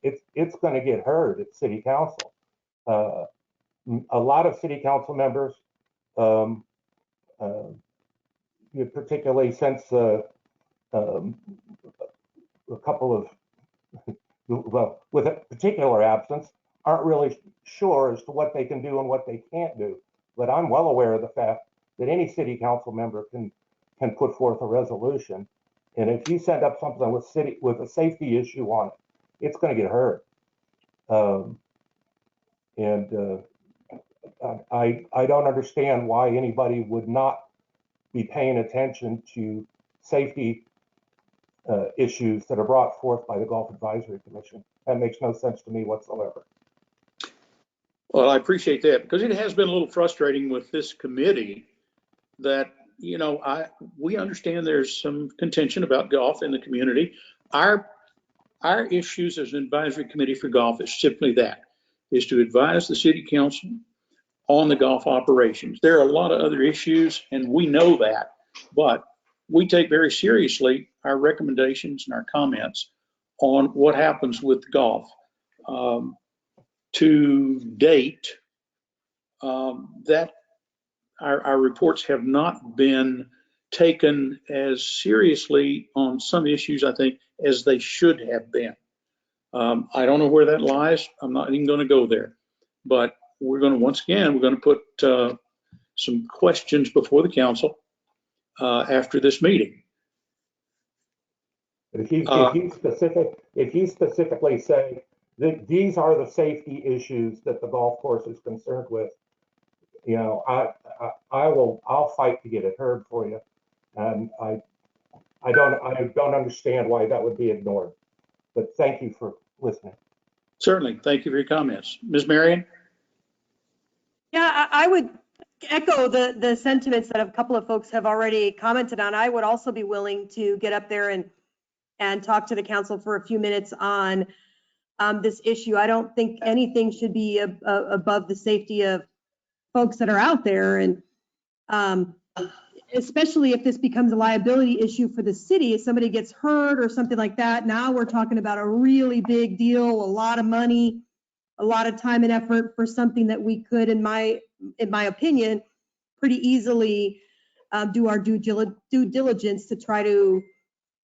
it's going to get heard at City Council. A lot of City Council members, particularly since a couple of, well, with a particular absence, aren't really sure as to what they can do and what they can't do. But I'm well aware of the fact that any City Council member can put forth a resolution. And if you send up something with a safety issue on it, it's going to get heard. I don't understand why anybody would not be paying attention to safety issues that are brought forth by the Golf Advisory Commission. That makes no sense to me whatsoever. Well, I appreciate that, because it has been a little frustrating with this committee that, you know, we understand there's some contention about golf in the community. Our issues as an advisory committee for golf is simply that, is to advise the City Council on the golf operations. There are a lot of other issues, and we know that, but we take very seriously our recommendations and our comments on what happens with golf. To date, that our reports have not been taken as seriously on some issues, I think, as they should have been. I don't know where that lies. I'm not even going to go there. But we're going to, once again, we're going to put some questions before the council after this meeting. If you specifically say that these are the safety issues that the golf course is concerned with, you know, I'll fight to get it heard for you. And I don't understand why that would be ignored. But thank you for listening. Certainly. Thank you for your comments. Ms. Marion? Yeah, I would echo the sentiments that a couple of folks have already commented on. I would also be willing to get up there and talk to the council for a few minutes on this issue. I don't think anything should be above the safety of folks that are out there, and especially if this becomes a liability issue for the city, if somebody gets hurt or something like that. Now we're talking about a really big deal, a lot of money, a lot of time and effort for something that we could, in my opinion, pretty easily do our due diligence to try to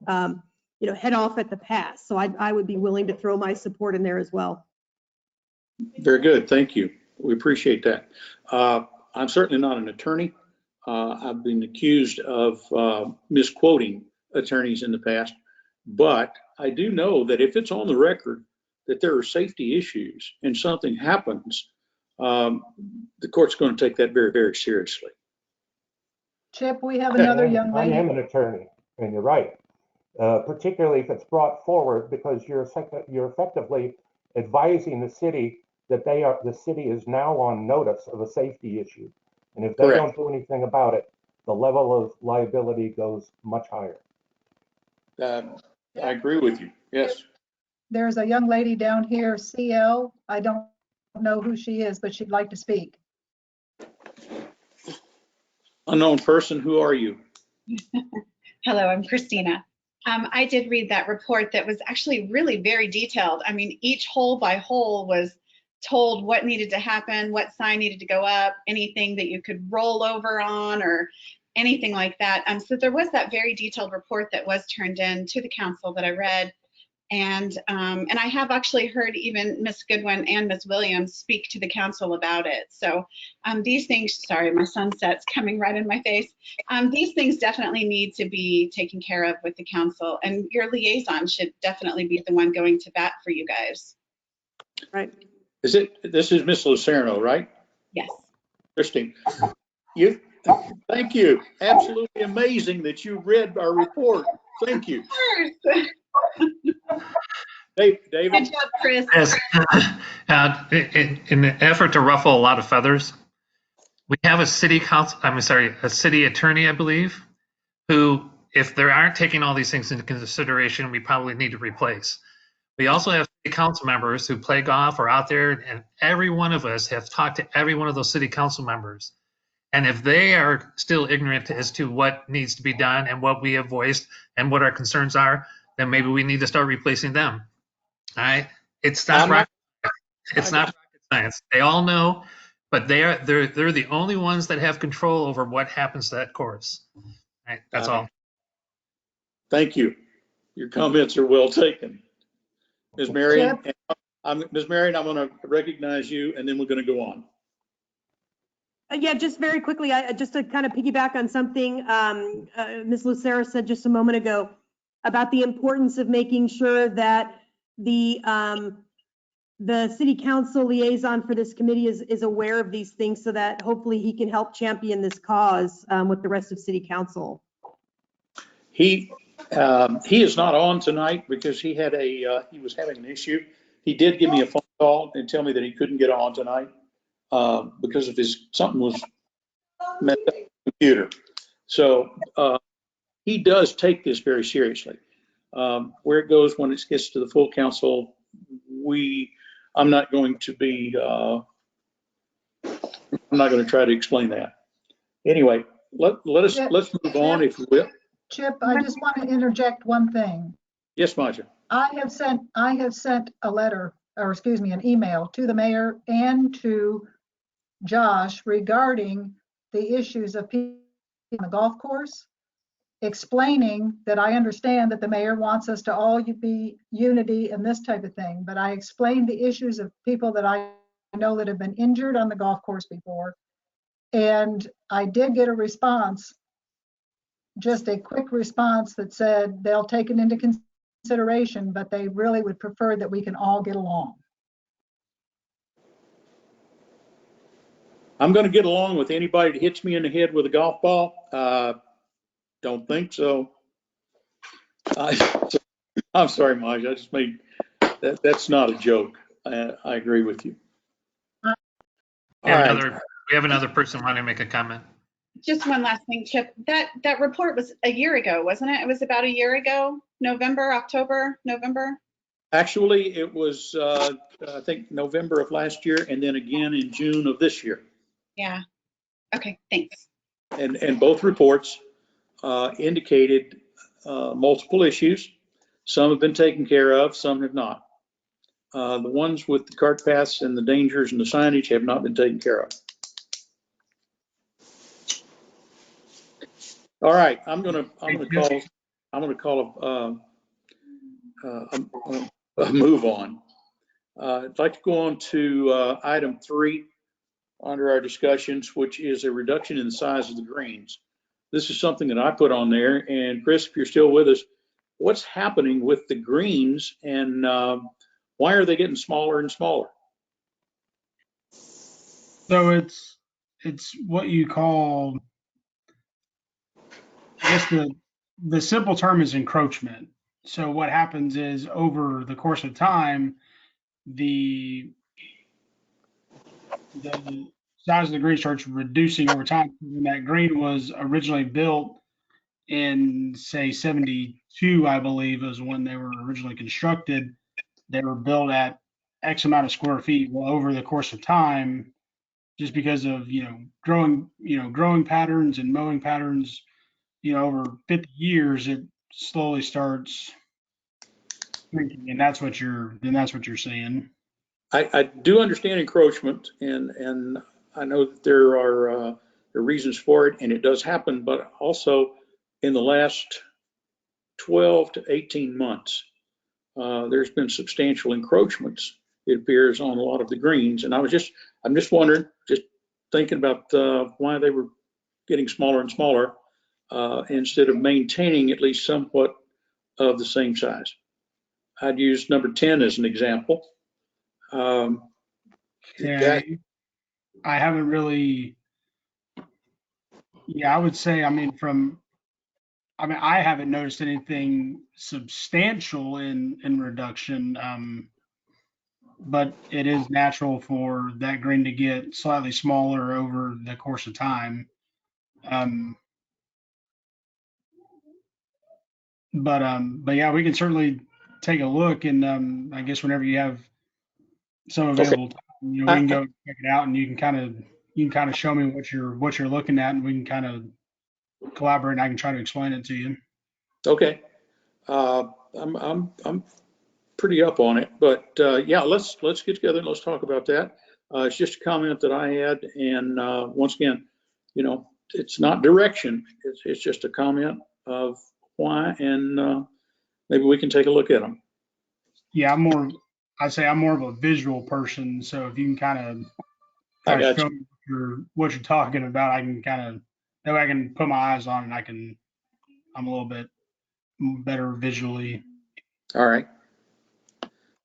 head off at the pass. So I would be willing to throw my support in there as well. Very good. Thank you. We appreciate that. I'm certainly not an attorney. I've been accused of misquoting attorneys in the past, but I do know that if it's on the record that there are safety issues and something happens, the court's going to take that very, very seriously. Chip, we have another young lady. I am an attorney, and you're right. Particularly if it's brought forward, because you're effectively advising the city that the city is now on notice of a safety issue. And if they Correct. don't do anything about it, the level of liability goes much higher. I agree with you. Yes. There's a young lady down here, CL. I don't know who she is, but she'd like to speak. Unknown person, who are you? Hello, I'm Christina. I did read that report that was actually really very detailed. I mean, each hole by hole was told what needed to happen, what sign needed to go up, anything that you could roll over on, anything like that. So there was that very detailed report that was turned in to the council that I read. And I have actually heard even Ms. Goodwin and Ms. Williams speak to the council about it. So these things, sorry, my sunset's coming right in my face. These things definitely need to be taken care of with the council, and your liaison should definitely be the one going to bat for you guys. Right. This is Miss Lucerno, right? Yes. Christine, thank you. Absolutely amazing that you read our report. Thank you. David. Good job, Chris. Yes. In the effort to ruffle a lot of feathers, we have a city council, a city attorney, I believe, who, if they aren't taking all these things into consideration, we probably need to replace. We also have city council members who play golf or out there, and every one of us have talked to every one of those city council members. And if they are still ignorant as to what needs to be done and what we have voiced and what our concerns are, then maybe we need to start replacing them. All right, it's not rocket science. They all know, but they're the only ones that have control over what happens to that course. All right, that's all. Thank you. Your comments are well taken, Ms. Marion. Ms. Marion, I'm going to recognize you, and then we're going to go on. Yeah, just very quickly, just to kind of piggyback on something Ms. Lucero said just a moment ago about the importance of making sure that the city council liaison for this committee is aware of these things, so that hopefully he can help champion this cause with the rest of city council. He is not on tonight because he was having an issue. He did give me a phone call and tell me that he couldn't get on tonight because of something was messed up with the computer. So he does take this very seriously. Where it goes when it gets to the full council, I'm not going to try to explain that. Anyway, let's move on, if you will. Chip, I just want to interject one thing. Yes, Maja. I have sent a letter, or excuse me, an email to the mayor and to Josh regarding the issues of people on the golf course, explaining that I understand that the mayor wants us to all be unity and this type of thing, but I explained the issues of people that I know that have been injured on the golf course before. And I did get a response, just a quick response that said they'll take it into consideration, but they really would prefer that we can all get along. I'm going to get along with anybody that hits me in the head with a golf ball. Don't think so. I'm sorry, Maja. I just made that's not a joke. I agree with you. We have another person wanting to make a comment. Just one last thing, Chip. That report was a year ago, wasn't it? It was about a year ago, October, November. Actually, it was, I think, November of last year, and then again in June of this year. Yeah. Okay, thanks. And both reports indicated multiple issues. Some have been taken care of, some have not. The ones with the cart paths and the dangers and the signage have not been taken care of. All right, I'm gonna call a move on. I'd like to go on to item 3 under our discussions, which is a reduction in the size of the greens. This is something that I put on there, and Chris, if you're still with us, what's happening with the greens, and why are they getting smaller and smaller? So it's what you call, I guess the simple term is encroachment. So what happens is, over the course of time, the size of the green starts reducing over time. When that green was originally built in, say, 72, I believe, is when they were originally constructed. They were built at X amount of square feet. Well, over the course of time, just because of growing patterns and mowing patterns, over 50 years, it slowly starts shrinking, and that's what you're saying. I do understand encroachment, and I know that there are There are reasons for it, and it does happen, but also in the last 12 to 18 months, there's been substantial encroachments, it appears, on a lot of the greens. And I'm just wondering, just thinking about why they were getting smaller and smaller instead of maintaining at least somewhat of the same size. I'd use number 10 as an example. Yeah, I haven't really. Yeah, I would say, I mean, I haven't noticed anything substantial in reduction, but it is natural for that green to get slightly smaller over the course of time. But yeah, we can certainly take a look, and I guess whenever you have some available time, we can go check it out, and you can kind of show me what you're looking at, and we can kind of collaborate, and I can try to explain it to you. Okay. I'm pretty up on it, but yeah, let's get together and let's talk about that. It's just a comment that I had, and once again, it's not direction. It's just a comment of why, and maybe we can take a look at them. Yeah, I'm more of a visual person, so if you can kind of show me what you're talking about, I can that way I can put my eyes on it, and I'm a little bit better visually. All right.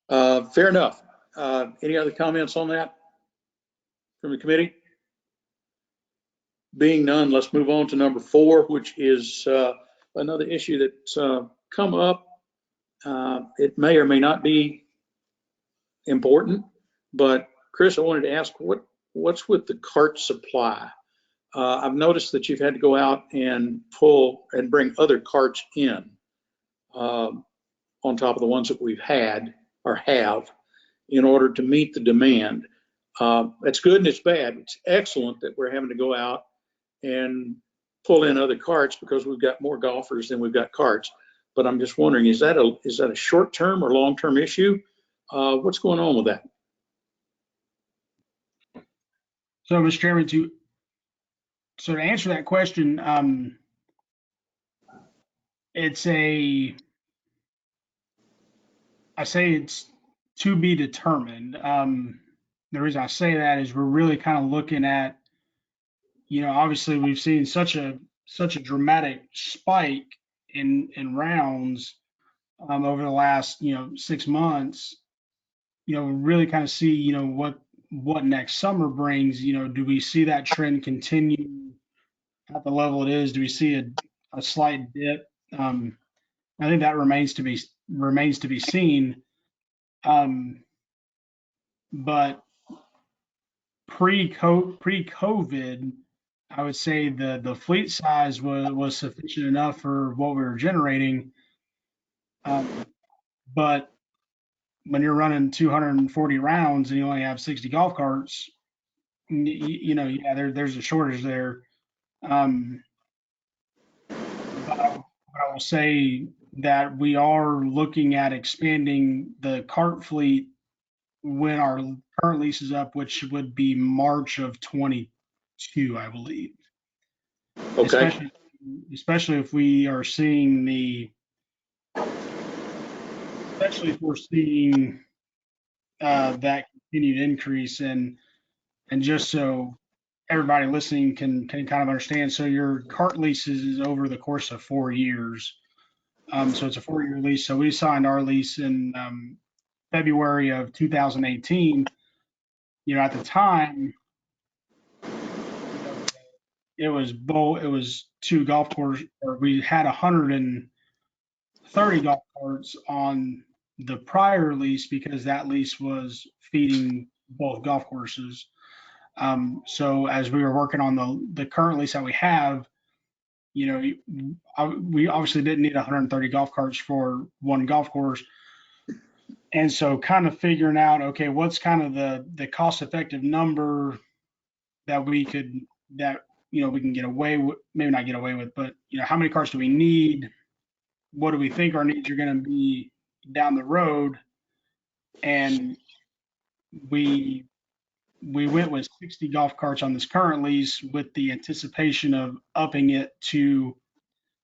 Fair enough. Any other comments on that from the committee? Being none, let's move on to number 4, which is another issue that's come up. It may or may not be important, but Chris, I wanted to ask what's with the cart supply? I've noticed that you've had to go out and pull and bring other carts in on top of the ones that we've had or have in order to meet the demand. It's good and it's bad. It's excellent that we're having to go out and pull in other carts because we've got more golfers than we've got carts. But I'm just wondering, is that a short-term or long-term issue? What's going on with that? So, Mr. Chairman, to answer that question, I say it's to be determined. The reason I say that is we're really kind of looking at, obviously we've seen such a dramatic spike in rounds over the last 6 months. Really kind of see what next summer brings. Do we see that trend continue at the level it is? Do we see a slight dip? I think that remains to be seen. But pre-COVID, I would say the fleet size was sufficient enough for what we were generating. But when you're running 240 rounds and you only have 60 golf carts, there's a shortage there. But I will say that we are looking at expanding the cart fleet when our current lease is up, which would be March of 22, I believe. Okay. Especially if we are seeing that continued increase, and just so everybody listening can kind of understand. So your cart lease is over the course of 4 years. So it's a 4-year lease. So we signed our lease in February of 2018. At the time, it was 2 golf courses, or we had 130 golf carts on the prior lease because that lease was feeding both golf courses. So as we were working on the current lease that we have, we obviously didn't need 130 golf carts for one golf course. And so kind of figuring out, okay, what's kind of the cost effective number that we can get away with, maybe not get away with, but how many carts do we need? What do we think our needs are going to be down the road? And we we went with 60 golf carts on this current lease with the anticipation of upping it to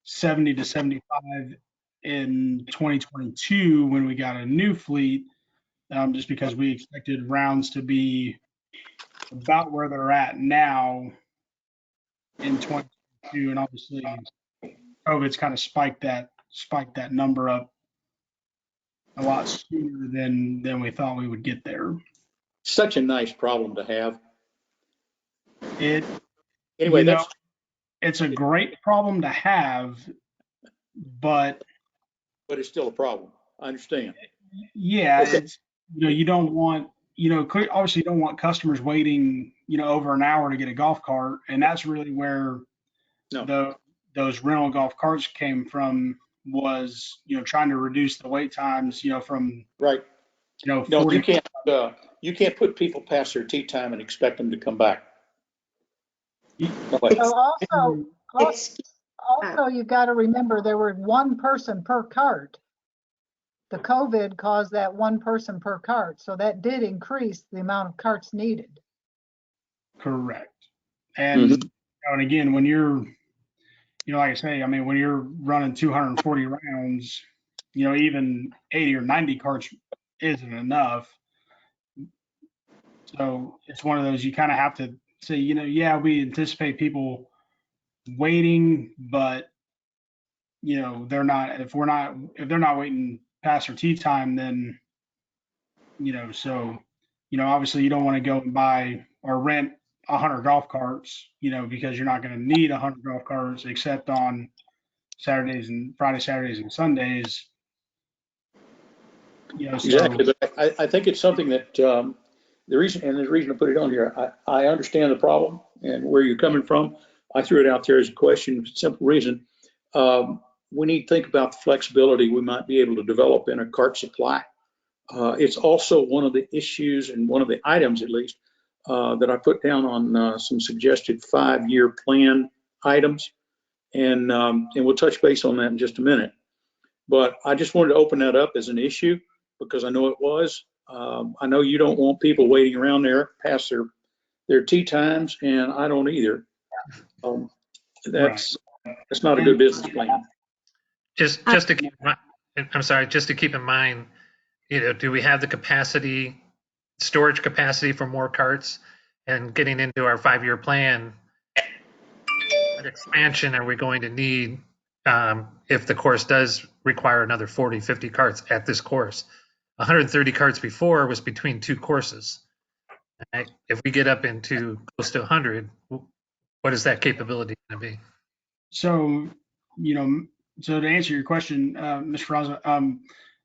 70 to 75 in 2022 when we got a new fleet, just because we expected rounds to be about where they're at now in 2022, and obviously COVID's kind of spiked that number up a lot sooner than we thought we would get there. Such a nice problem to have. It Anyway, it's a great problem to have, but it's still a problem. I understand. yeah, Okay. it's, you don't want, obviously you don't want customers waiting, over an hour to get a golf cart, and that's really where those rental golf carts came from, was, trying to reduce the wait times, from right. 40. No, you can't put people past their tee time and expect them to come back. So also you've got to remember there were one person per cart. The COVID caused that one person per cart, so that did increase the amount of carts needed. Correct. And and again, when you're, like I say, I mean, when you're running 240 rounds, even 80 or 90 carts isn't enough. So it's one of those, you kind of have to say, yeah, we anticipate people waiting, but they're not, if they're not waiting past their tee time, then, so, obviously you don't want to go and buy or rent 100 golf carts, because you're not going to need 100 golf carts except on Saturdays and Friday, Saturdays and Sundays. Exactly, but I think it's something that the reason I put it on here, I understand the problem and where you're coming from. I threw it out there as a question, simple reason. We need to think about the flexibility we might be able to develop in a cart supply. It's also one of the issues and one of the items, at least, that I put down on some suggested 5-year plan items, and we'll touch base on that in just a minute. But I just wanted to open that up as an issue because I know it was. I know you don't want people waiting around there past their tee times, and I don't either. That's not a good business plan. Just to keep, I'm sorry, just to keep in mind, do we have the capacity, storage capacity for more carts? And getting into our 5-year plan, what expansion are we going to need if the course does require another 40, 50 carts at this course? 130 carts before was between 2 courses. Right? If we get up into close to 100, what is that capability going to be? So, so to answer your question, Mr. Raza,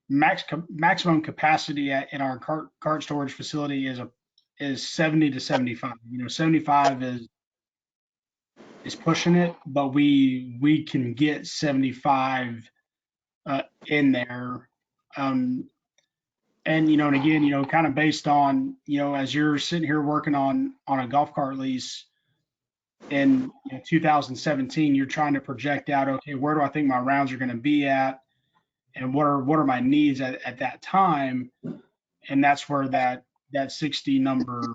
maximum capacity in our cart storage facility is 70 to 75. 75 is pushing it, but we can get 75 in there. And and again, kind of based on, as you're sitting here working on a golf cart lease in 2017, you're trying to project out, okay, where do I think my rounds are going to be at, and what are my needs at that time, and that's where that 60 number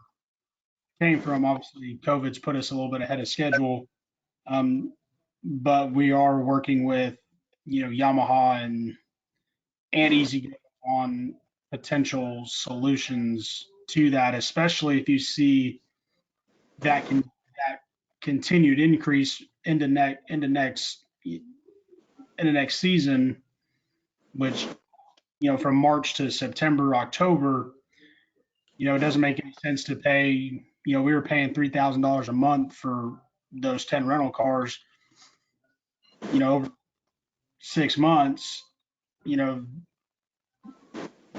came from. Obviously, COVID's put us a little bit ahead of schedule, but we are working with Yamaha and Easy on potential solutions to that, especially if you see that continued increase into next season, which from March to September, October, it doesn't make any sense to pay. We were paying $3,000 a month for those 10 rental cars. Over 6 months,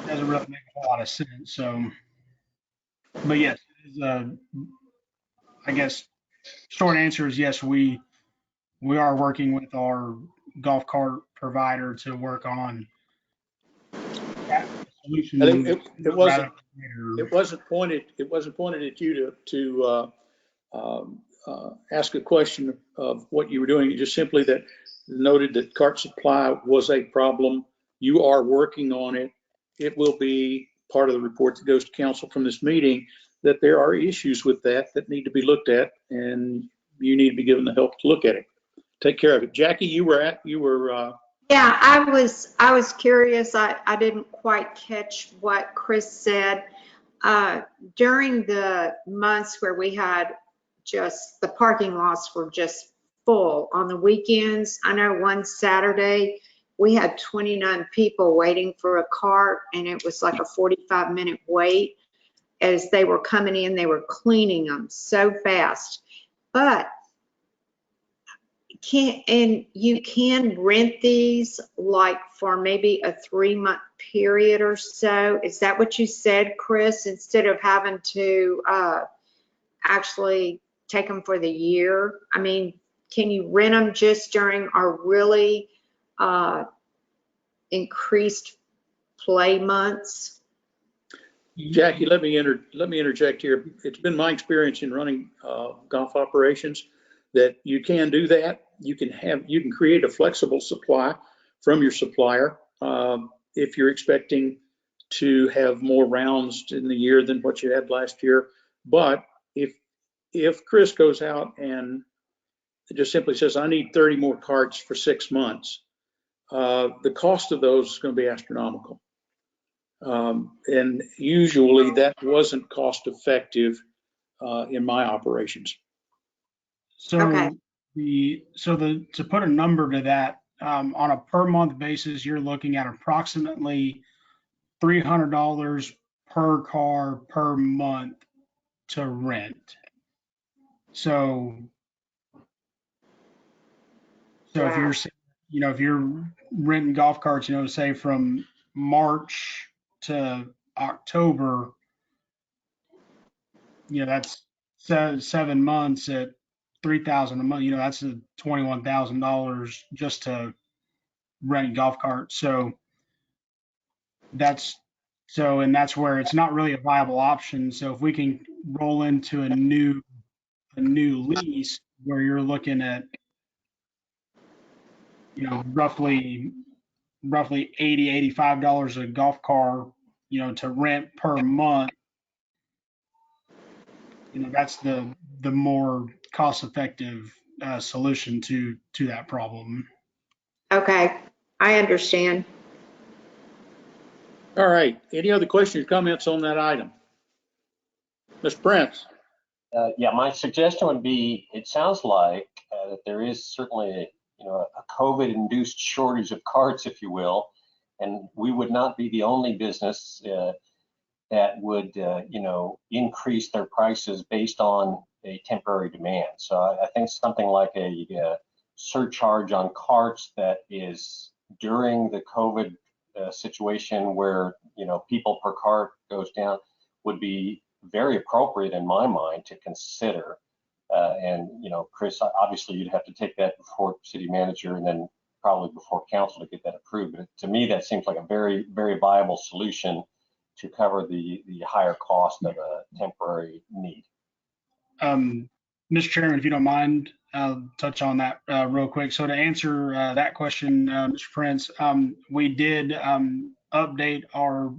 doesn't really make a whole lot of sense. So, but yes, I guess short answer is yes, we are working with our golf cart provider to work on that solution. I think it wasn't pointed at you to ask a question of what you were doing. Just simply that noted that cart supply was a problem. You are working on it. It will be part of the report that goes to council from this meeting. that there are issues with that need to be looked at, and you need to be given the help to look at it. Take care of it. Jackie, you were Yeah, I was curious. I didn't quite catch what Chris said. During the months where we had just, the parking lots were just full on the weekends. I know one Saturday we had 29 people waiting for a cart, and it was like a 45-minute wait. As they were coming in, they were cleaning them so fast. But you can rent these like for maybe a 3-month period or so. Is that what you said, Chris? Instead of having to actually take them for the year? I mean, can you rent them just during our really increased play months? Jackie, let me interject here. It's been my experience in running golf operations that you can do that. You can create a flexible supply from your supplier if you're expecting to have more rounds in the year than what you had last year. But if Chris goes out and just simply says, I need 30 more carts for 6 months, the cost of those is going to be astronomical. And usually that wasn't cost effective in my operations. So Okay. to put a number to that, on a per month basis, you're looking at approximately $300 per car per month to rent. So if Wow. if you're renting golf carts, say from March to October, that's 7 months at $3,000 a month. That's $21,000 just to rent golf carts. So that's where it's not really a viable option. So if we can roll into a new lease where you're looking at roughly $80-$85 a golf car to rent per month, that's the more cost effective solution to that problem. Okay, I understand. All right. Any other questions or comments on that item? Mr. Prince? Yeah, my suggestion would be, it sounds like that there is certainly a COVID-induced shortage of carts, if you will, and we would not be the only business that would increase their prices based on a temporary demand. So I think something like a surcharge on carts that is during the COVID situation where people per cart goes down would be very appropriate in my mind to consider. And Chris, obviously you'd have to take that before city manager and then probably before council to get that approved. But to me, that seems like a very, very viable solution to cover the higher cost of a temporary need. Mr. Chairman, if you don't mind, I'll touch on that real quick. So to answer that question, Mr. Prince, we did update our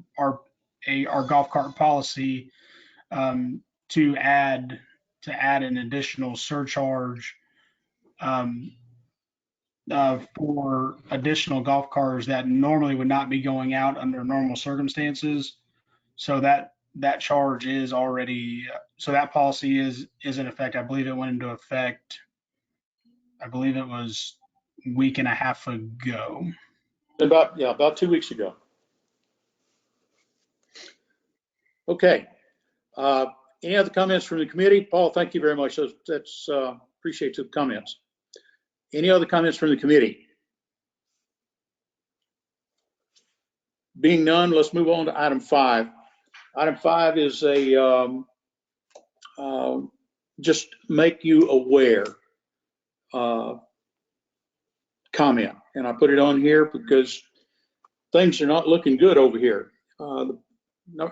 golf cart policy to add an additional surcharge for additional golf cars that normally would not be going out under normal circumstances. So that charge is already, so that policy is in effect. I believe it went into effect, I believe it was a week and a half ago. About 2 weeks ago. Okay. Any other comments from the committee? Paul, thank you very much. That's appreciate the comments. Any other comments from the committee? Being none, let's move on to item 5. Item 5 is a just make you aware comment, and I put it on here because things are not looking good over here.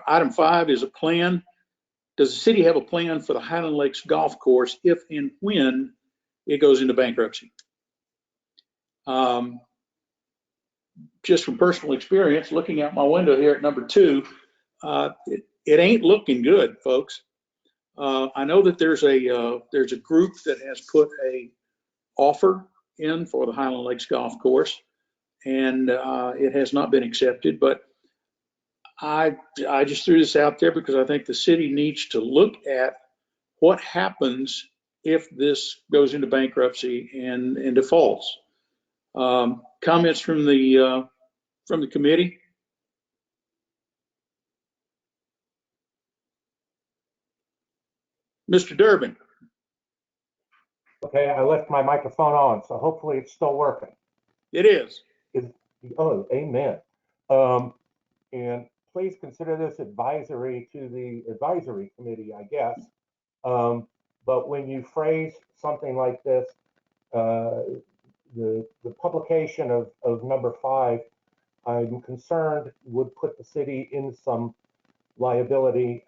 Item 5 is a plan. Does the city have a plan for the Highland Lakes Golf Course if and when it goes into bankruptcy? Just from personal experience, looking out my window here at number 2, it ain't looking good, folks. I know that there's a group that has put a offer in for the Highland Lakes Golf Course, and it has not been accepted. But I just threw this out there because I think the city needs to look at what happens if this goes into bankruptcy and defaults. Comments from the committee? Mr. Durbin. Okay, I left my microphone on, so hopefully it's still working. It is. Oh, amen. And please consider this advisory to the advisory committee, I guess. But when you phrase something like this, the publication of number 5, I'm concerned would put the city in some liability,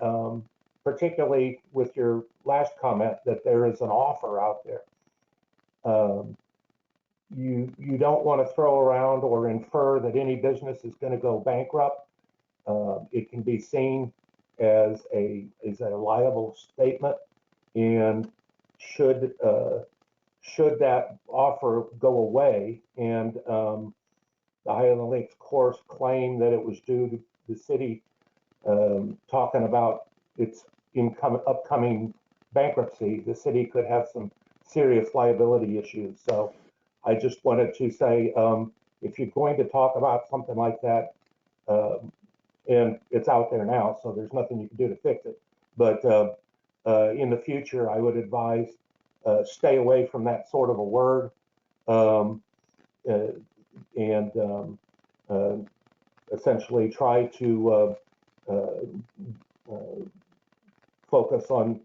particularly with your last comment that there is an offer out there. You don't want to throw around or infer that any business is going to go bankrupt. It can be seen as a liable statement, and should that offer go away and the Highland Lakes course claim that it was due to the city talking about its upcoming bankruptcy, the city could have some serious liability issues. So I just wanted to say, if you're going to talk about something like that, and it's out there now, so there's nothing you can do to fix it. But in the future, I would advise stay away from that sort of a word, and essentially try to focus on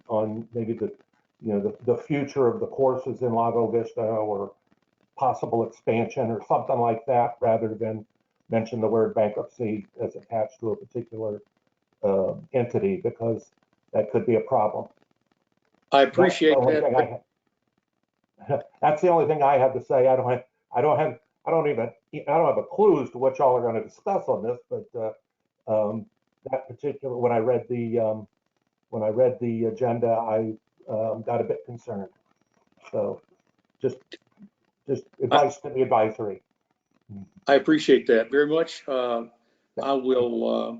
maybe the future of the courses in Lago Vista, or possible expansion or something like that, rather than mention the word bankruptcy as attached to a particular entity, because that could be a problem. I appreciate that. That's the only thing I have to say. I don't have a clue as to what y'all are going to discuss on this, but that particular, when I read the agenda, I got a bit concerned. So just advice to the advisory. I appreciate that very much. I will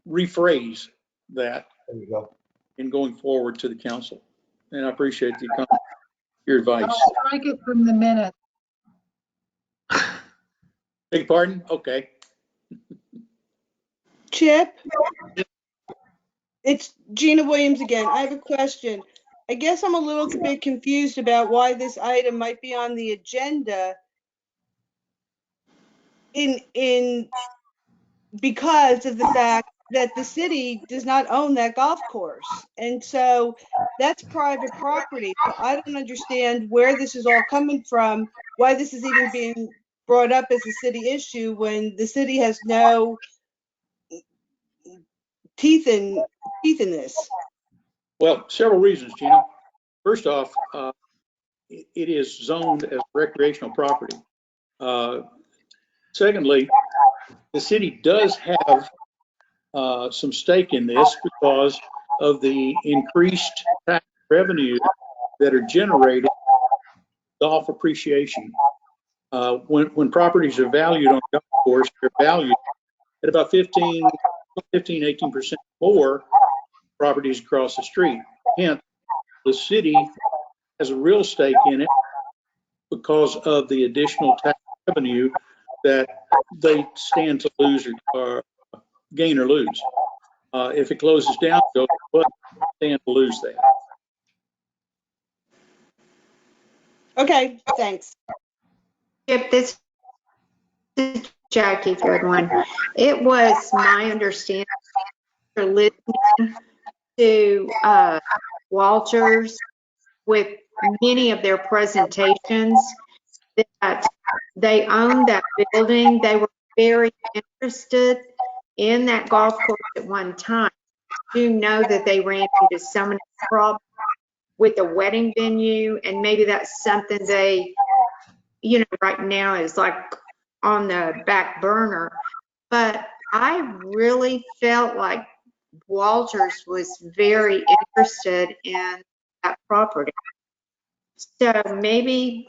rephrase that. There you go. In going forward to the council, and I appreciate your advice. I'll strike it from the minute. Beg your pardon? Okay. Chip, it's Gina Williams again. I have a question. I guess I'm a little bit confused about why this item might be on the agenda because of the fact that the city does not own that golf course. And so that's private property. So I don't understand where this is all coming from, why this is even being brought up as a city issue when the city has no teeth in this. Well, several reasons, Gina. First off, it is zoned as recreational property. Secondly, the city does have some stake in this because of the increased tax revenue that are generated golf appreciation. When properties are valued on a golf course, they're valued at about 18% more properties across the street. Hence, the city has a real stake in it because of the additional tax revenue that they stand to lose or gain or lose. If it closes down, they'll stand to lose that. Okay, thanks. Yep, this is Jackie Goodwin. It was my understanding for listening to Walters with many of their presentations that they owned that building. They were very interested in that golf course at one time. I do know that they ran into so many problems with the wedding venue, and maybe that's something they, right now is like on the back burner. But I really felt like Walters was very interested in that property. So maybe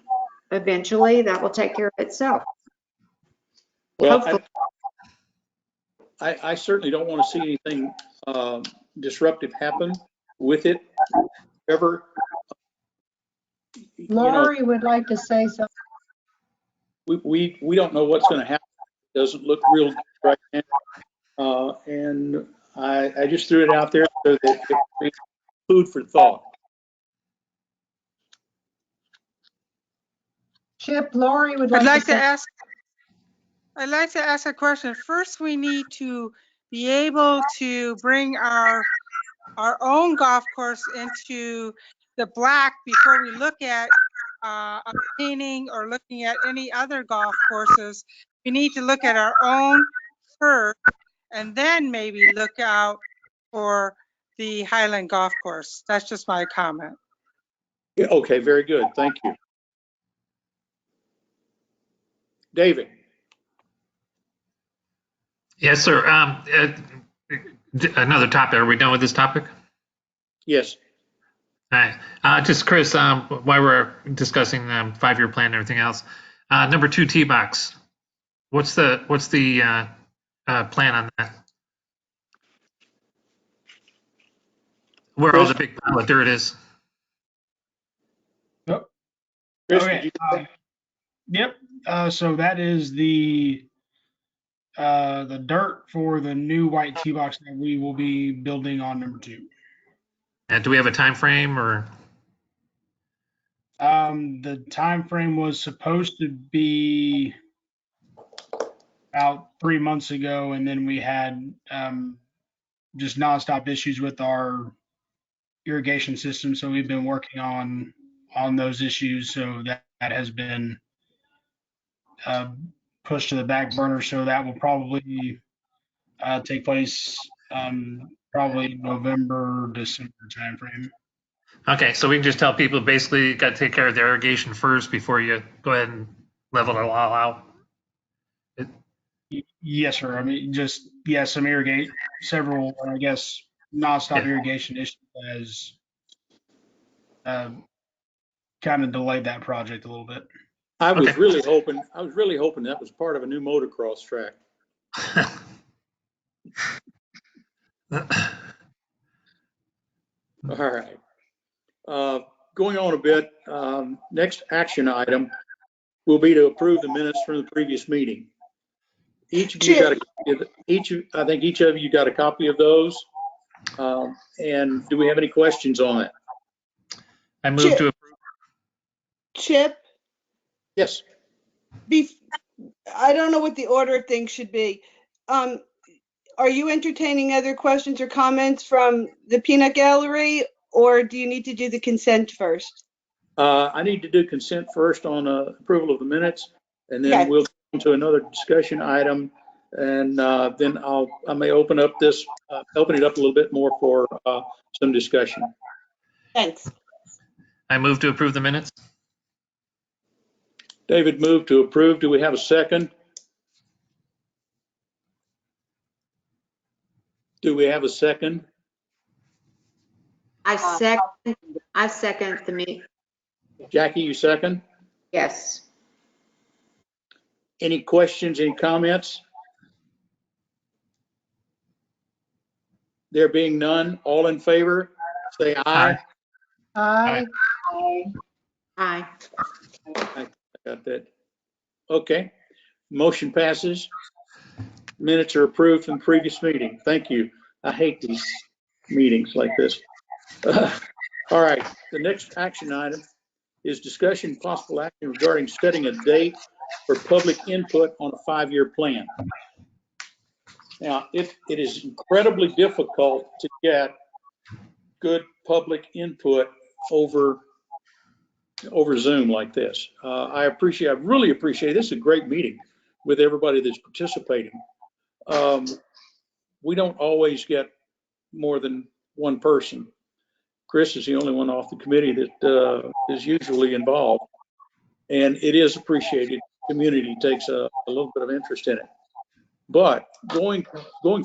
eventually that will take care of itself. Well, Hopefully. I certainly don't want to see anything disruptive happen with it ever. Lori would like to say something. We don't know what's going to happen. It doesn't look real good right now. And I just threw it out there so that it be food for thought. Chip, Lori would I'd like like to say. I'd like to ask a question. First, we need to be able to bring our own golf course into the black before we look at obtaining or looking at any other golf courses. We need to look at our own first and then maybe look out for the Highland Golf Course. That's just my comment. Yeah, okay, very good. Thank you. David. Yes, sir. Another topic. Are we done with this topic? Yes. All right. Just Chris, while we're discussing 5-year plan and everything else, number 2 tee box. What's the plan on that? Where all the big pile of dirt is. Oh. Chris, Okay. Yep. So that is the dirt for the new white tee box that we will be building on number 2. And do we have a time frame or? The time frame was supposed to be about 3 months ago, and then we had just nonstop issues with our irrigation system. So we've been working on those issues. So that has been pushed to the back burner. So that will probably take place probably November, December timeframe. Okay, so we can just tell people basically got to take care of the irrigation first before you go ahead and level it all out. Yes, sir. I mean, just some several, I guess, nonstop irrigation issues has kind of delayed that project a little bit. I was really hoping that was part of a new motocross track. All right. Going on a bit, next action item will be to approve the minutes from the previous meeting. I think each of you got a copy of those. And do we have any questions on it? I move to approve. Chip? Yes. I don't know what the order of things should be. Are you entertaining other questions or comments from the peanut gallery, or do you need to do the consent first? I need to do consent first on approval of the minutes, and then we'll go into another discussion item, and then I may open it up a little bit more for some discussion. Thanks. I move to approve the minutes. David moved to approve. Do we have a second? Do we have a second? I second the meeting. Jackie, you second? Yes. Any questions, any comments? There being none, all in favor, say aye. Aye. Aye. I got that. Okay, motion passes. Minutes are approved from the previous meeting. Thank you. I hate these meetings like this. All right, the next action item is discussion possible action regarding setting a date for public input on a 5-year plan. Now, it is incredibly difficult to get good public input over Zoom like this. I really appreciate it. This is a great meeting with everybody that's participating. We don't always get more than one person. Chris is the only one off the committee that is usually involved, and it is appreciated. The community takes a little bit of interest in it. But going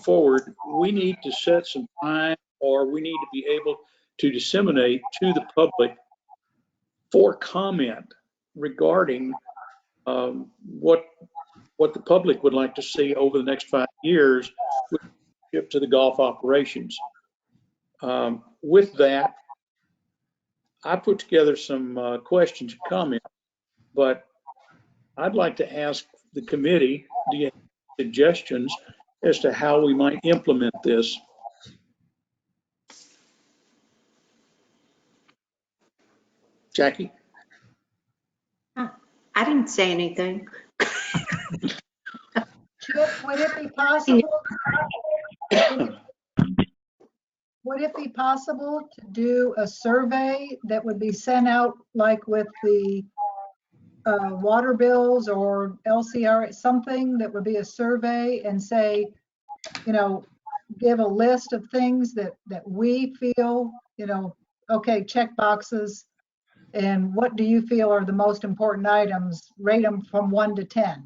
forward, we need to set some time, or we need to be able to disseminate to the public for comment regarding what the public would like to see over the next 5 years with respect to the golf operations. With that, I put together some questions and comments, but I'd like to ask the committee, do you have suggestions as to how we might implement this? Jackie? I didn't say anything. Chip, would it be possible? Would it be possible to do a survey that would be sent out like with the water bills or LCR, something that would be a survey and say, you know, give a list of things that we feel, you know, okay, check boxes, and what do you feel are the most important items? Rate them from 1 to 10.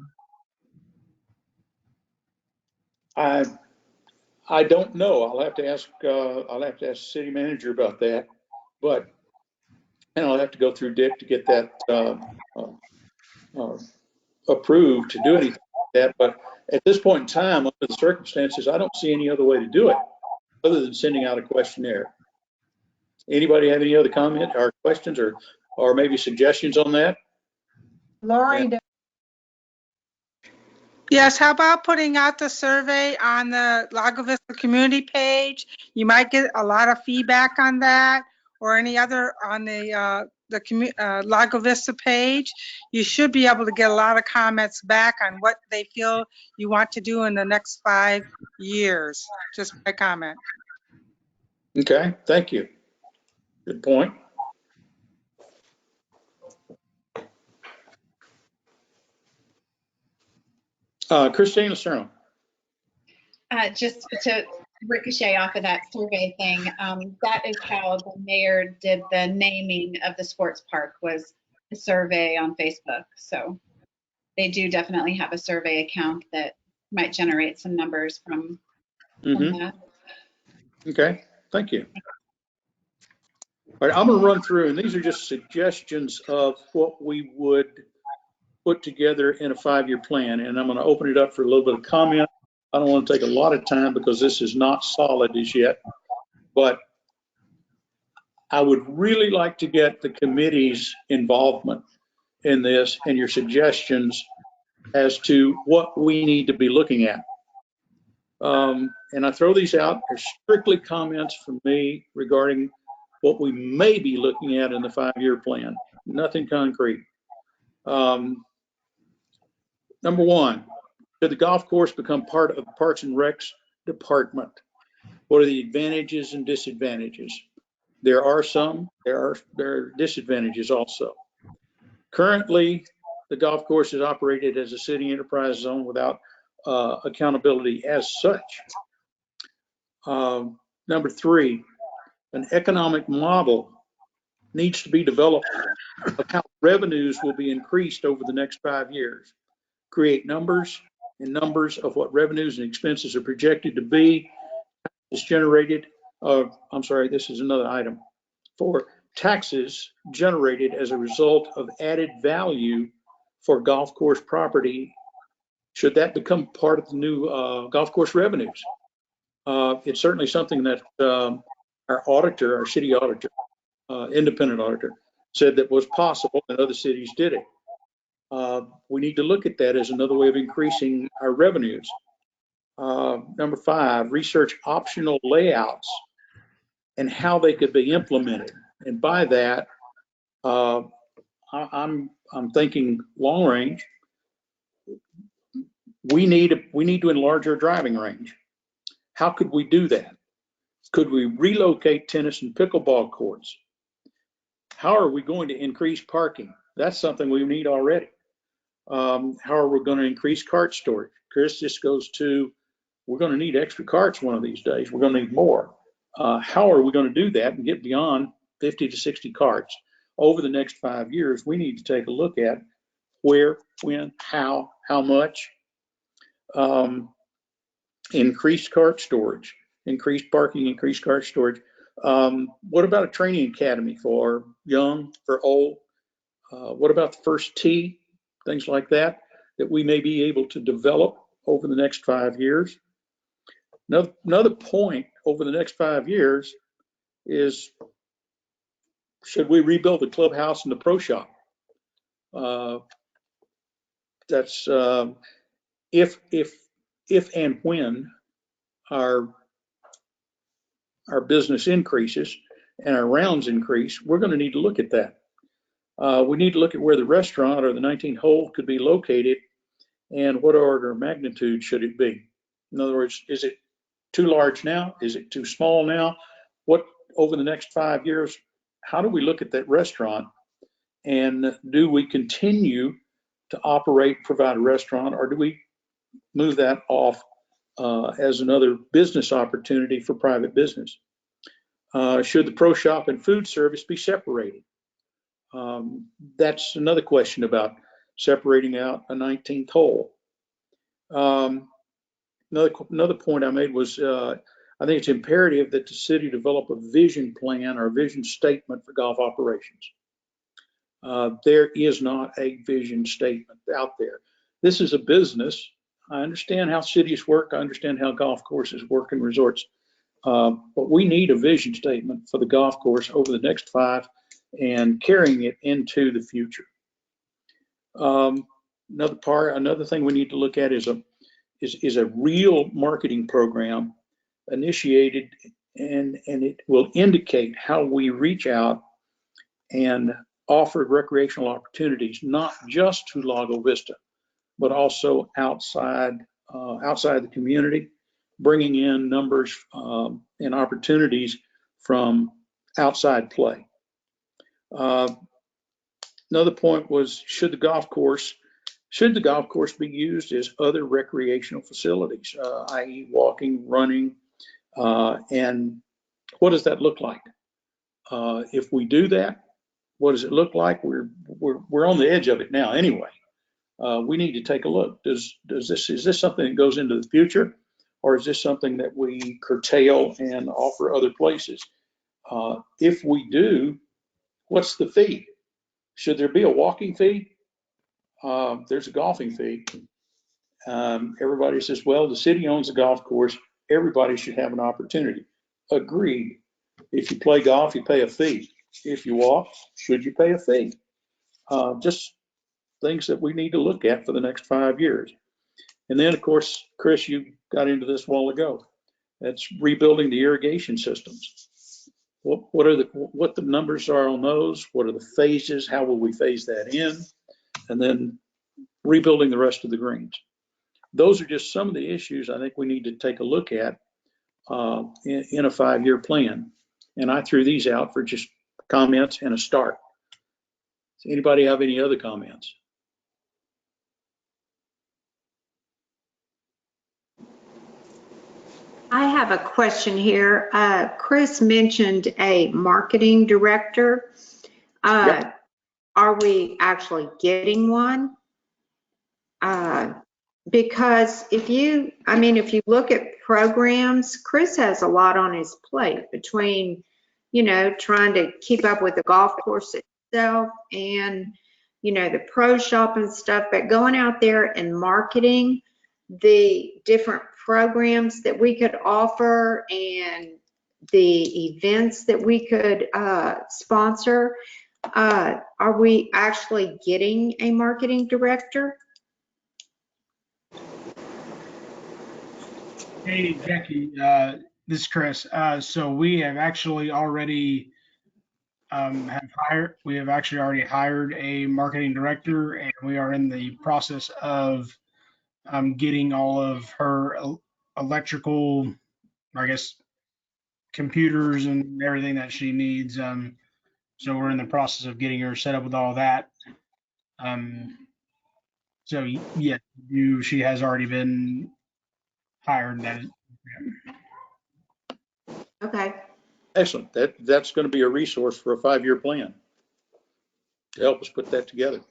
I don't know. I'll have to ask the city manager about that, and I'll have to go through Dick to get that approved to do anything like that. But at this point in time, under the circumstances, I don't see any other way to do it other than sending out a questionnaire. Anybody have any other comment or questions or maybe suggestions on that? Lori, Yeah. Yes, how about putting out the survey on the Lago Vista community page? You might get a lot of feedback on that, or any other on the Lago Vista page. You should be able to get a lot of comments back on what they feel you want to do in the next 5 years. Just my comment. Okay, thank you. Good point. Christine Lucerno. Just to ricochet off of that survey thing, that is how the mayor did the naming of the sports park, was a survey on Facebook. So they do definitely have a survey account that might generate some numbers from that. Okay, thank you. All right, I'm going to run through, and these are just suggestions of what we would put together in a 5-year plan, and I'm going to open it up for a little bit of comment. I don't want to take a lot of time because this is not solid as yet, but I would really like to get the committee's involvement in this and your suggestions as to what we need to be looking at. And I throw these out as strictly comments from me regarding what we may be looking at in the 5-year plan, nothing concrete. Number one, should the golf course become part of the Parks and Recs department? What are the advantages and disadvantages? There are some, there are disadvantages also. Currently, the golf course is operated as a city enterprise zone without accountability as such. Number three, an economic model needs to be developed of how revenues will be increased over the next 5 years. Create numbers of what revenues and expenses are projected to be. Is generated, I'm sorry, this is another item, for taxes generated as a result of added value for golf course property. Should that become part of the new golf course revenues? It's certainly something that our auditor, our city auditor, independent auditor, said that was possible, and other cities did it. We need to look at that as another way of increasing our revenues. Number five, research optional layouts and how they could be implemented. And by that, I'm thinking long range. We need to enlarge our driving range. How could we do that? Could we relocate tennis and pickleball courts? How are we going to increase parking? That's something we need already. How are we going to increase cart storage? Chris, this goes to, we're going to need extra carts one of these days. We're going to need more. How are we going to do that and get beyond 50 to 60 carts? Over the next 5 years, we need to take a look at where, when, how much. increased cart storage, increased parking, increased cart storage. What about a training academy for young, for old? What about the first tee? Things like that we may be able to develop over the next 5 years. Another point over the next 5 years is, should we rebuild the clubhouse and the pro shop? That's if and when our business increases and our rounds increase, we're going to need to look at that. We need to look at where the restaurant or the 19th hole could be located and what order of magnitude should it be. In other words, is it too large now? Is it too small now? What, over the next 5 years, how do we look at that restaurant? And do we continue to operate, provide a restaurant, or do we move that off as another business opportunity for private business? Should the pro shop and food service be separated? That's another question about separating out a 19th hole. Another point I made was I think it's imperative that the city develop a vision plan or a vision statement for golf operations. There is not a vision statement out there. This is a business. I understand how cities work. I understand how golf courses work and resorts. But we need a vision statement for the golf course over the next 5 and carrying it into the future. Another thing we need to look at is a real marketing program initiated, and it will indicate how we reach out and offer recreational opportunities, not just to Lago Vista, but also outside the community, bringing in numbers and opportunities from outside play. Another point was, should the golf course be used as other recreational facilities, i.e. walking, running, and what does that look like? If we do that, what does it look like? We're on the edge of it now anyway. We need to take a look. Is this something that goes into the future, or is this something that we curtail and offer other places? If we do, what's the fee? Should there be a walking fee? There's a golfing fee. Everybody says, well, the city owns the golf course. Everybody should have an opportunity. Agreed. If you play golf, you pay a fee. If you walk, should you pay a fee? Just things that we need to look at for the next 5 years. And then, of course, Chris, you got into this a while ago. That's rebuilding the irrigation systems. What the numbers are on those? What are the phases? How will we phase that in? And then rebuilding the rest of the greens. Those are just some of the issues I think we need to take a look at in a 5-year plan. And I threw these out for just comments and a start. Does anybody have any other comments? I have a question here. Chris mentioned a marketing director. Yep. Are we actually getting one? Because if you look at programs, Chris has a lot on his plate between, trying to keep up with the golf course itself and, the pro shop and stuff, but going out there and marketing the different programs that we could offer and the events that we could sponsor. Are we actually getting a marketing director? Hey, Jackie, this is Chris. So we have actually already already hired a marketing director, and we are in the process of getting all of her electrical, I guess, computers and everything that she needs. So we're in the process of getting her set up with all that. So yeah, she has already been hired. Okay. Excellent. That's going to be a resource for a 5-year plan to help us put that together.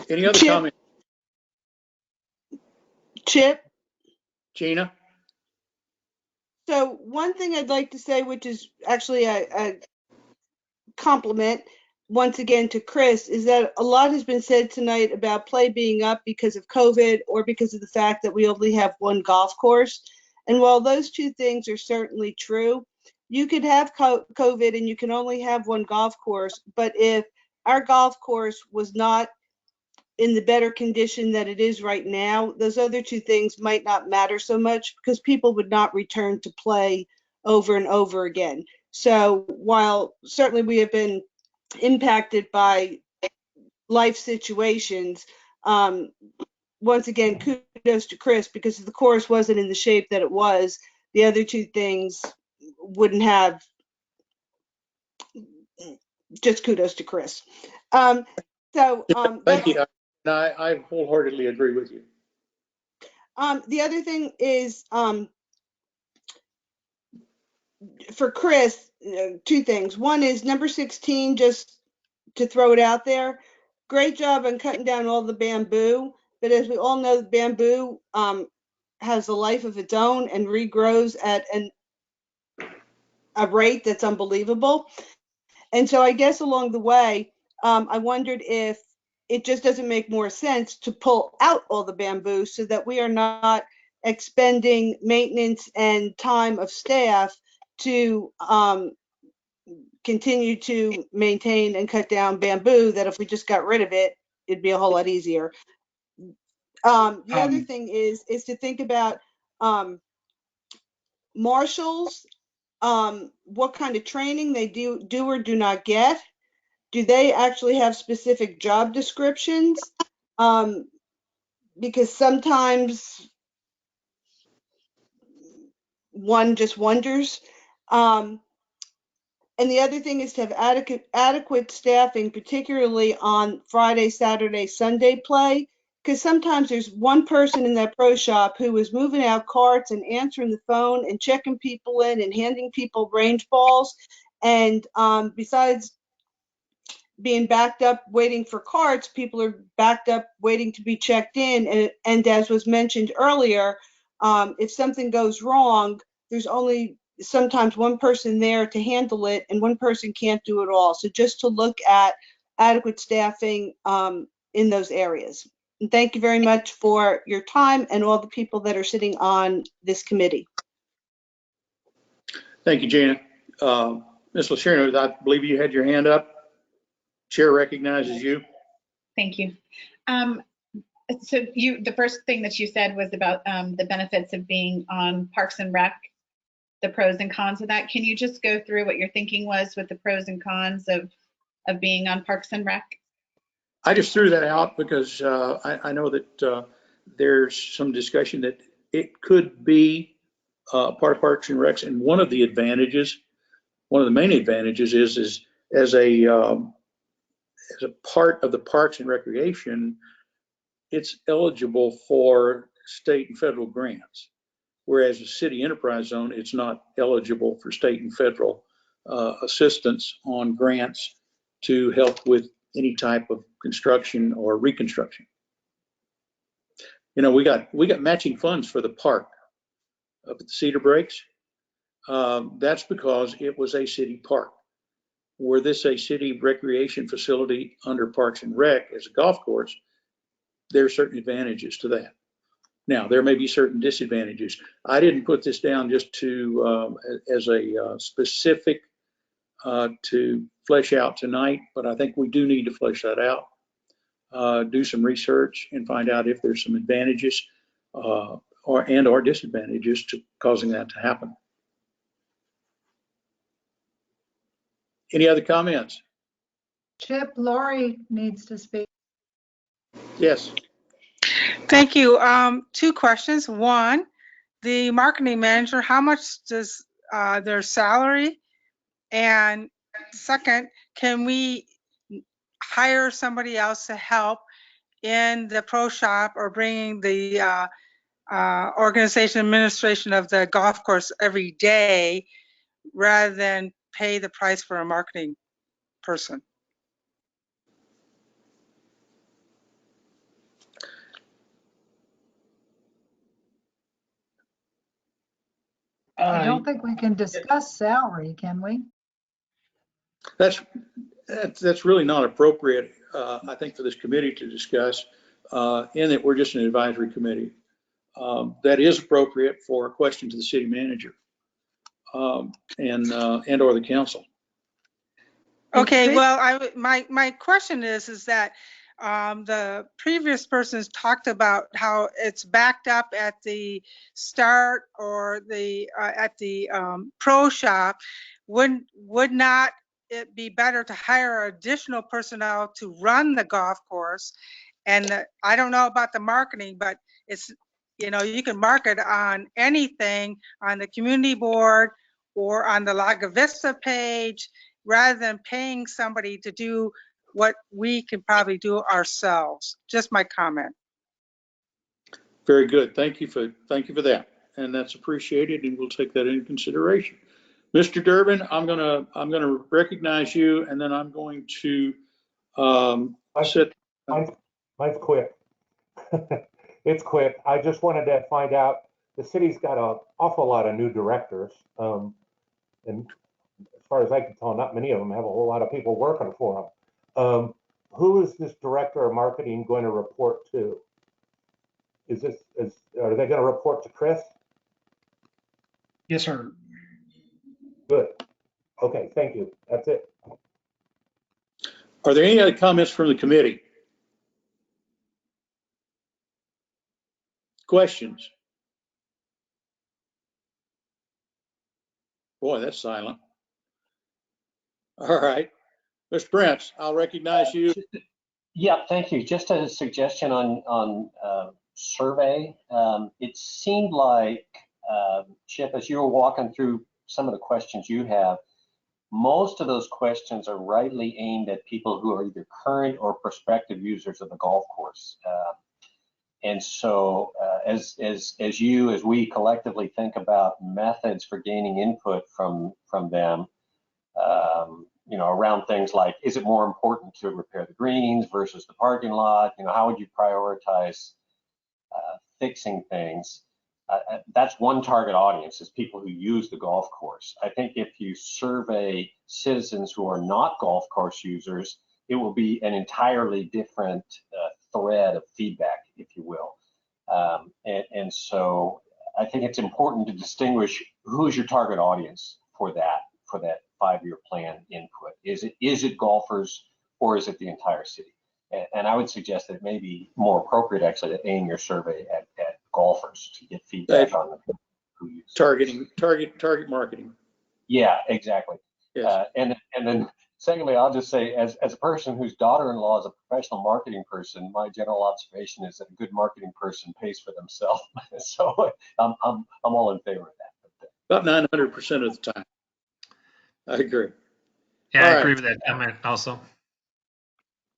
Any other comments? Chip? Gina? So one thing I'd like to say, which is actually a compliment once again to Chris, is that a lot has been said tonight about play being up because of COVID or because of the fact that we only have one golf course. And while those two things are certainly true, you could have COVID and you can only have one golf course. But if our golf course was not in the better condition that it is right now, those other two things might not matter so much because people would not return to play over and over again. So while certainly we have been impacted by life situations, once again, kudos to Chris, because if the course wasn't in the shape that it was, the other two things wouldn't have. Just kudos to Chris. Thank you. I wholeheartedly agree with you. The other thing is, for Chris, two things. One is number 16, just to throw it out there. Great job on cutting down all the bamboo, but as we all know, bamboo has a life of its own and regrows at a rate that's unbelievable. And so I guess along the way, I wondered if it just doesn't make more sense to pull out all the bamboo so that we are not expending maintenance and time of staff to continue to maintain and cut down bamboo, that if we just got rid of it, it'd be a whole lot easier. The other thing is to think about marshals, what kind of training they do or do not get. Do they actually have specific job descriptions? Because sometimes one just wonders. And the other thing is to have adequate staffing, particularly on Friday, Saturday, Sunday play, because sometimes there's one person in that pro shop who is moving out carts and answering the phone and checking people in and handing people range balls. And besides being backed up waiting for carts, people are backed up waiting to be checked in. And as was mentioned earlier, if something goes wrong, there's only sometimes one person there to handle it and one person can't do it all. So just to look at adequate staffing in those areas. And thank you very much for your time and all the people that are sitting on this committee. Thank you, Gina. Ms. LaSharon, I believe you had your hand up. Chair recognizes you. Thank you. So the first thing that you said was about the benefits of being on Parks and Rec, the pros and cons of that. Can you just go through what your thinking was with the pros and cons of being on Parks and Rec? I just threw that out because I know that there's some discussion that it could be part of Parks and Recs, and one of the main advantages is as a part of the Parks and Recreation, it's eligible for state and federal grants, whereas a city enterprise zone, it's not eligible for state and federal assistance on grants to help with any type of construction or reconstruction. You know, we got matching funds for the park up at the Cedar Breaks. That's because it was a city park. Were this a city recreation facility under Parks and Rec as a golf course, there are certain advantages to that. Now, there may be certain disadvantages. I didn't put this down just to as a specific to flesh out tonight, but I think we do need to flesh that out, do some research and find out if there's some advantages or disadvantages to causing that to happen. Any other comments? Chip, Lori needs to speak. Yes. Thank you. Two questions. One, the marketing manager, how much does their salary? And second, can we hire somebody else to help in the pro shop or bringing the organization administration of the golf course every day rather than pay the price for a marketing person? I don't think we can discuss salary, can we? That's really not appropriate, I think, for this committee to discuss, in that we're just an advisory committee. That is appropriate for a question to the city manager, and or the council. Okay, well, my question is that the previous persons talked about how it's backed up at the start or the at the pro shop. Would not it be better to hire additional personnel to run the golf course? And I don't know about the marketing, but it's, you know, you can market on anything on the community board or on the Laga Vista page, rather than paying somebody to do what we can probably do ourselves. Just my comment. Very good. Thank you for that, and that's appreciated, and we'll take that into consideration. Mr. Durbin, I'm gonna recognize you, and then I'm going to sit. Mine's quick. It's quick. I just wanted to find out, the city's got an awful lot of new directors, and as far as I can tell, not many of them have a whole lot of people working for them. Who is this director of marketing going to report to? Are they going to report to Chris? Yes, sir. Good. Okay, thank you. That's it. Are there any other comments from the committee? Questions? Boy, that's silent. All right. Mr. Prince, I'll recognize you. Yeah, thank you. Just a suggestion on survey. It seemed like, Chip, as you were walking through some of the questions you have, most of those questions are rightly aimed at people who are either current or prospective users of the golf course. And so as we collectively think about methods for gaining input from them, you know, around things like, is it more important to repair the greens versus the parking lot? You know, how would you prioritize fixing things? That's one target audience, is people who use the golf course. I think if you survey citizens who are not golf course users, it will be an entirely different thread of feedback, if you will. And so I think it's important to distinguish who's your target audience for that 5-year plan input. Is it golfers, or is it the entire city? And I would suggest that it may be more appropriate actually to aim your survey at golfers to get feedback on the who use target marketing. Yeah, exactly. Yes. And then secondly, I'll just say, as a person whose daughter-in-law is a professional marketing person, my general observation is that a good marketing person pays for themselves. So I'm all in favor of that. About 900% of the time. I agree. Yeah, All I right. agree with that comment also.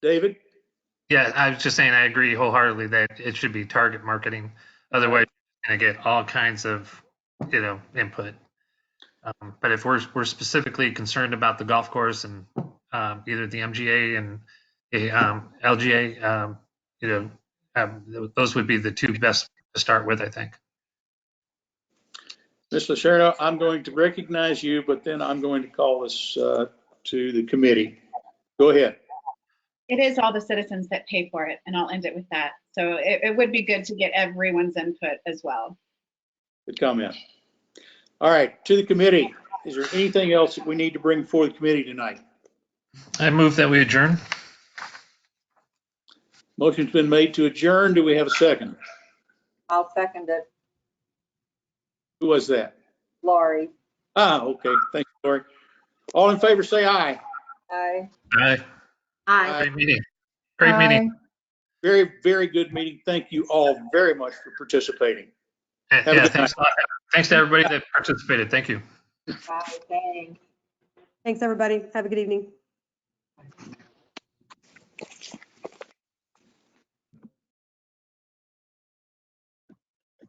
David? Yeah, I was just saying I agree wholeheartedly that it should be target marketing. Otherwise, you're going to get all kinds of, you know, input. But if we're specifically concerned about the golf course and either the MGA and the LGA, you know, those would be the two best to start with, I think. Ms. Lucerno, I'm going to recognize you, but then I'm going to call this to the committee. Go ahead. It is all the citizens that pay for it, and I'll end it with that. So it would be good to get everyone's input as well. Good comment. All right, to the committee. Is there anything else that we need to bring before the committee tonight? I move that we adjourn. Motion's been made to adjourn. Do we have a second? I'll second it. Who was that? Lori. Okay. Thank you, Lori. All in favor, say aye. Aye. Aye. Aye. Great meeting. Great meeting. Very, very good meeting. Thank you all very much for participating. Yeah, thanks a lot. Thanks to everybody that participated. Thank you. Bye. Thanks. Thanks, everybody. Have a good evening.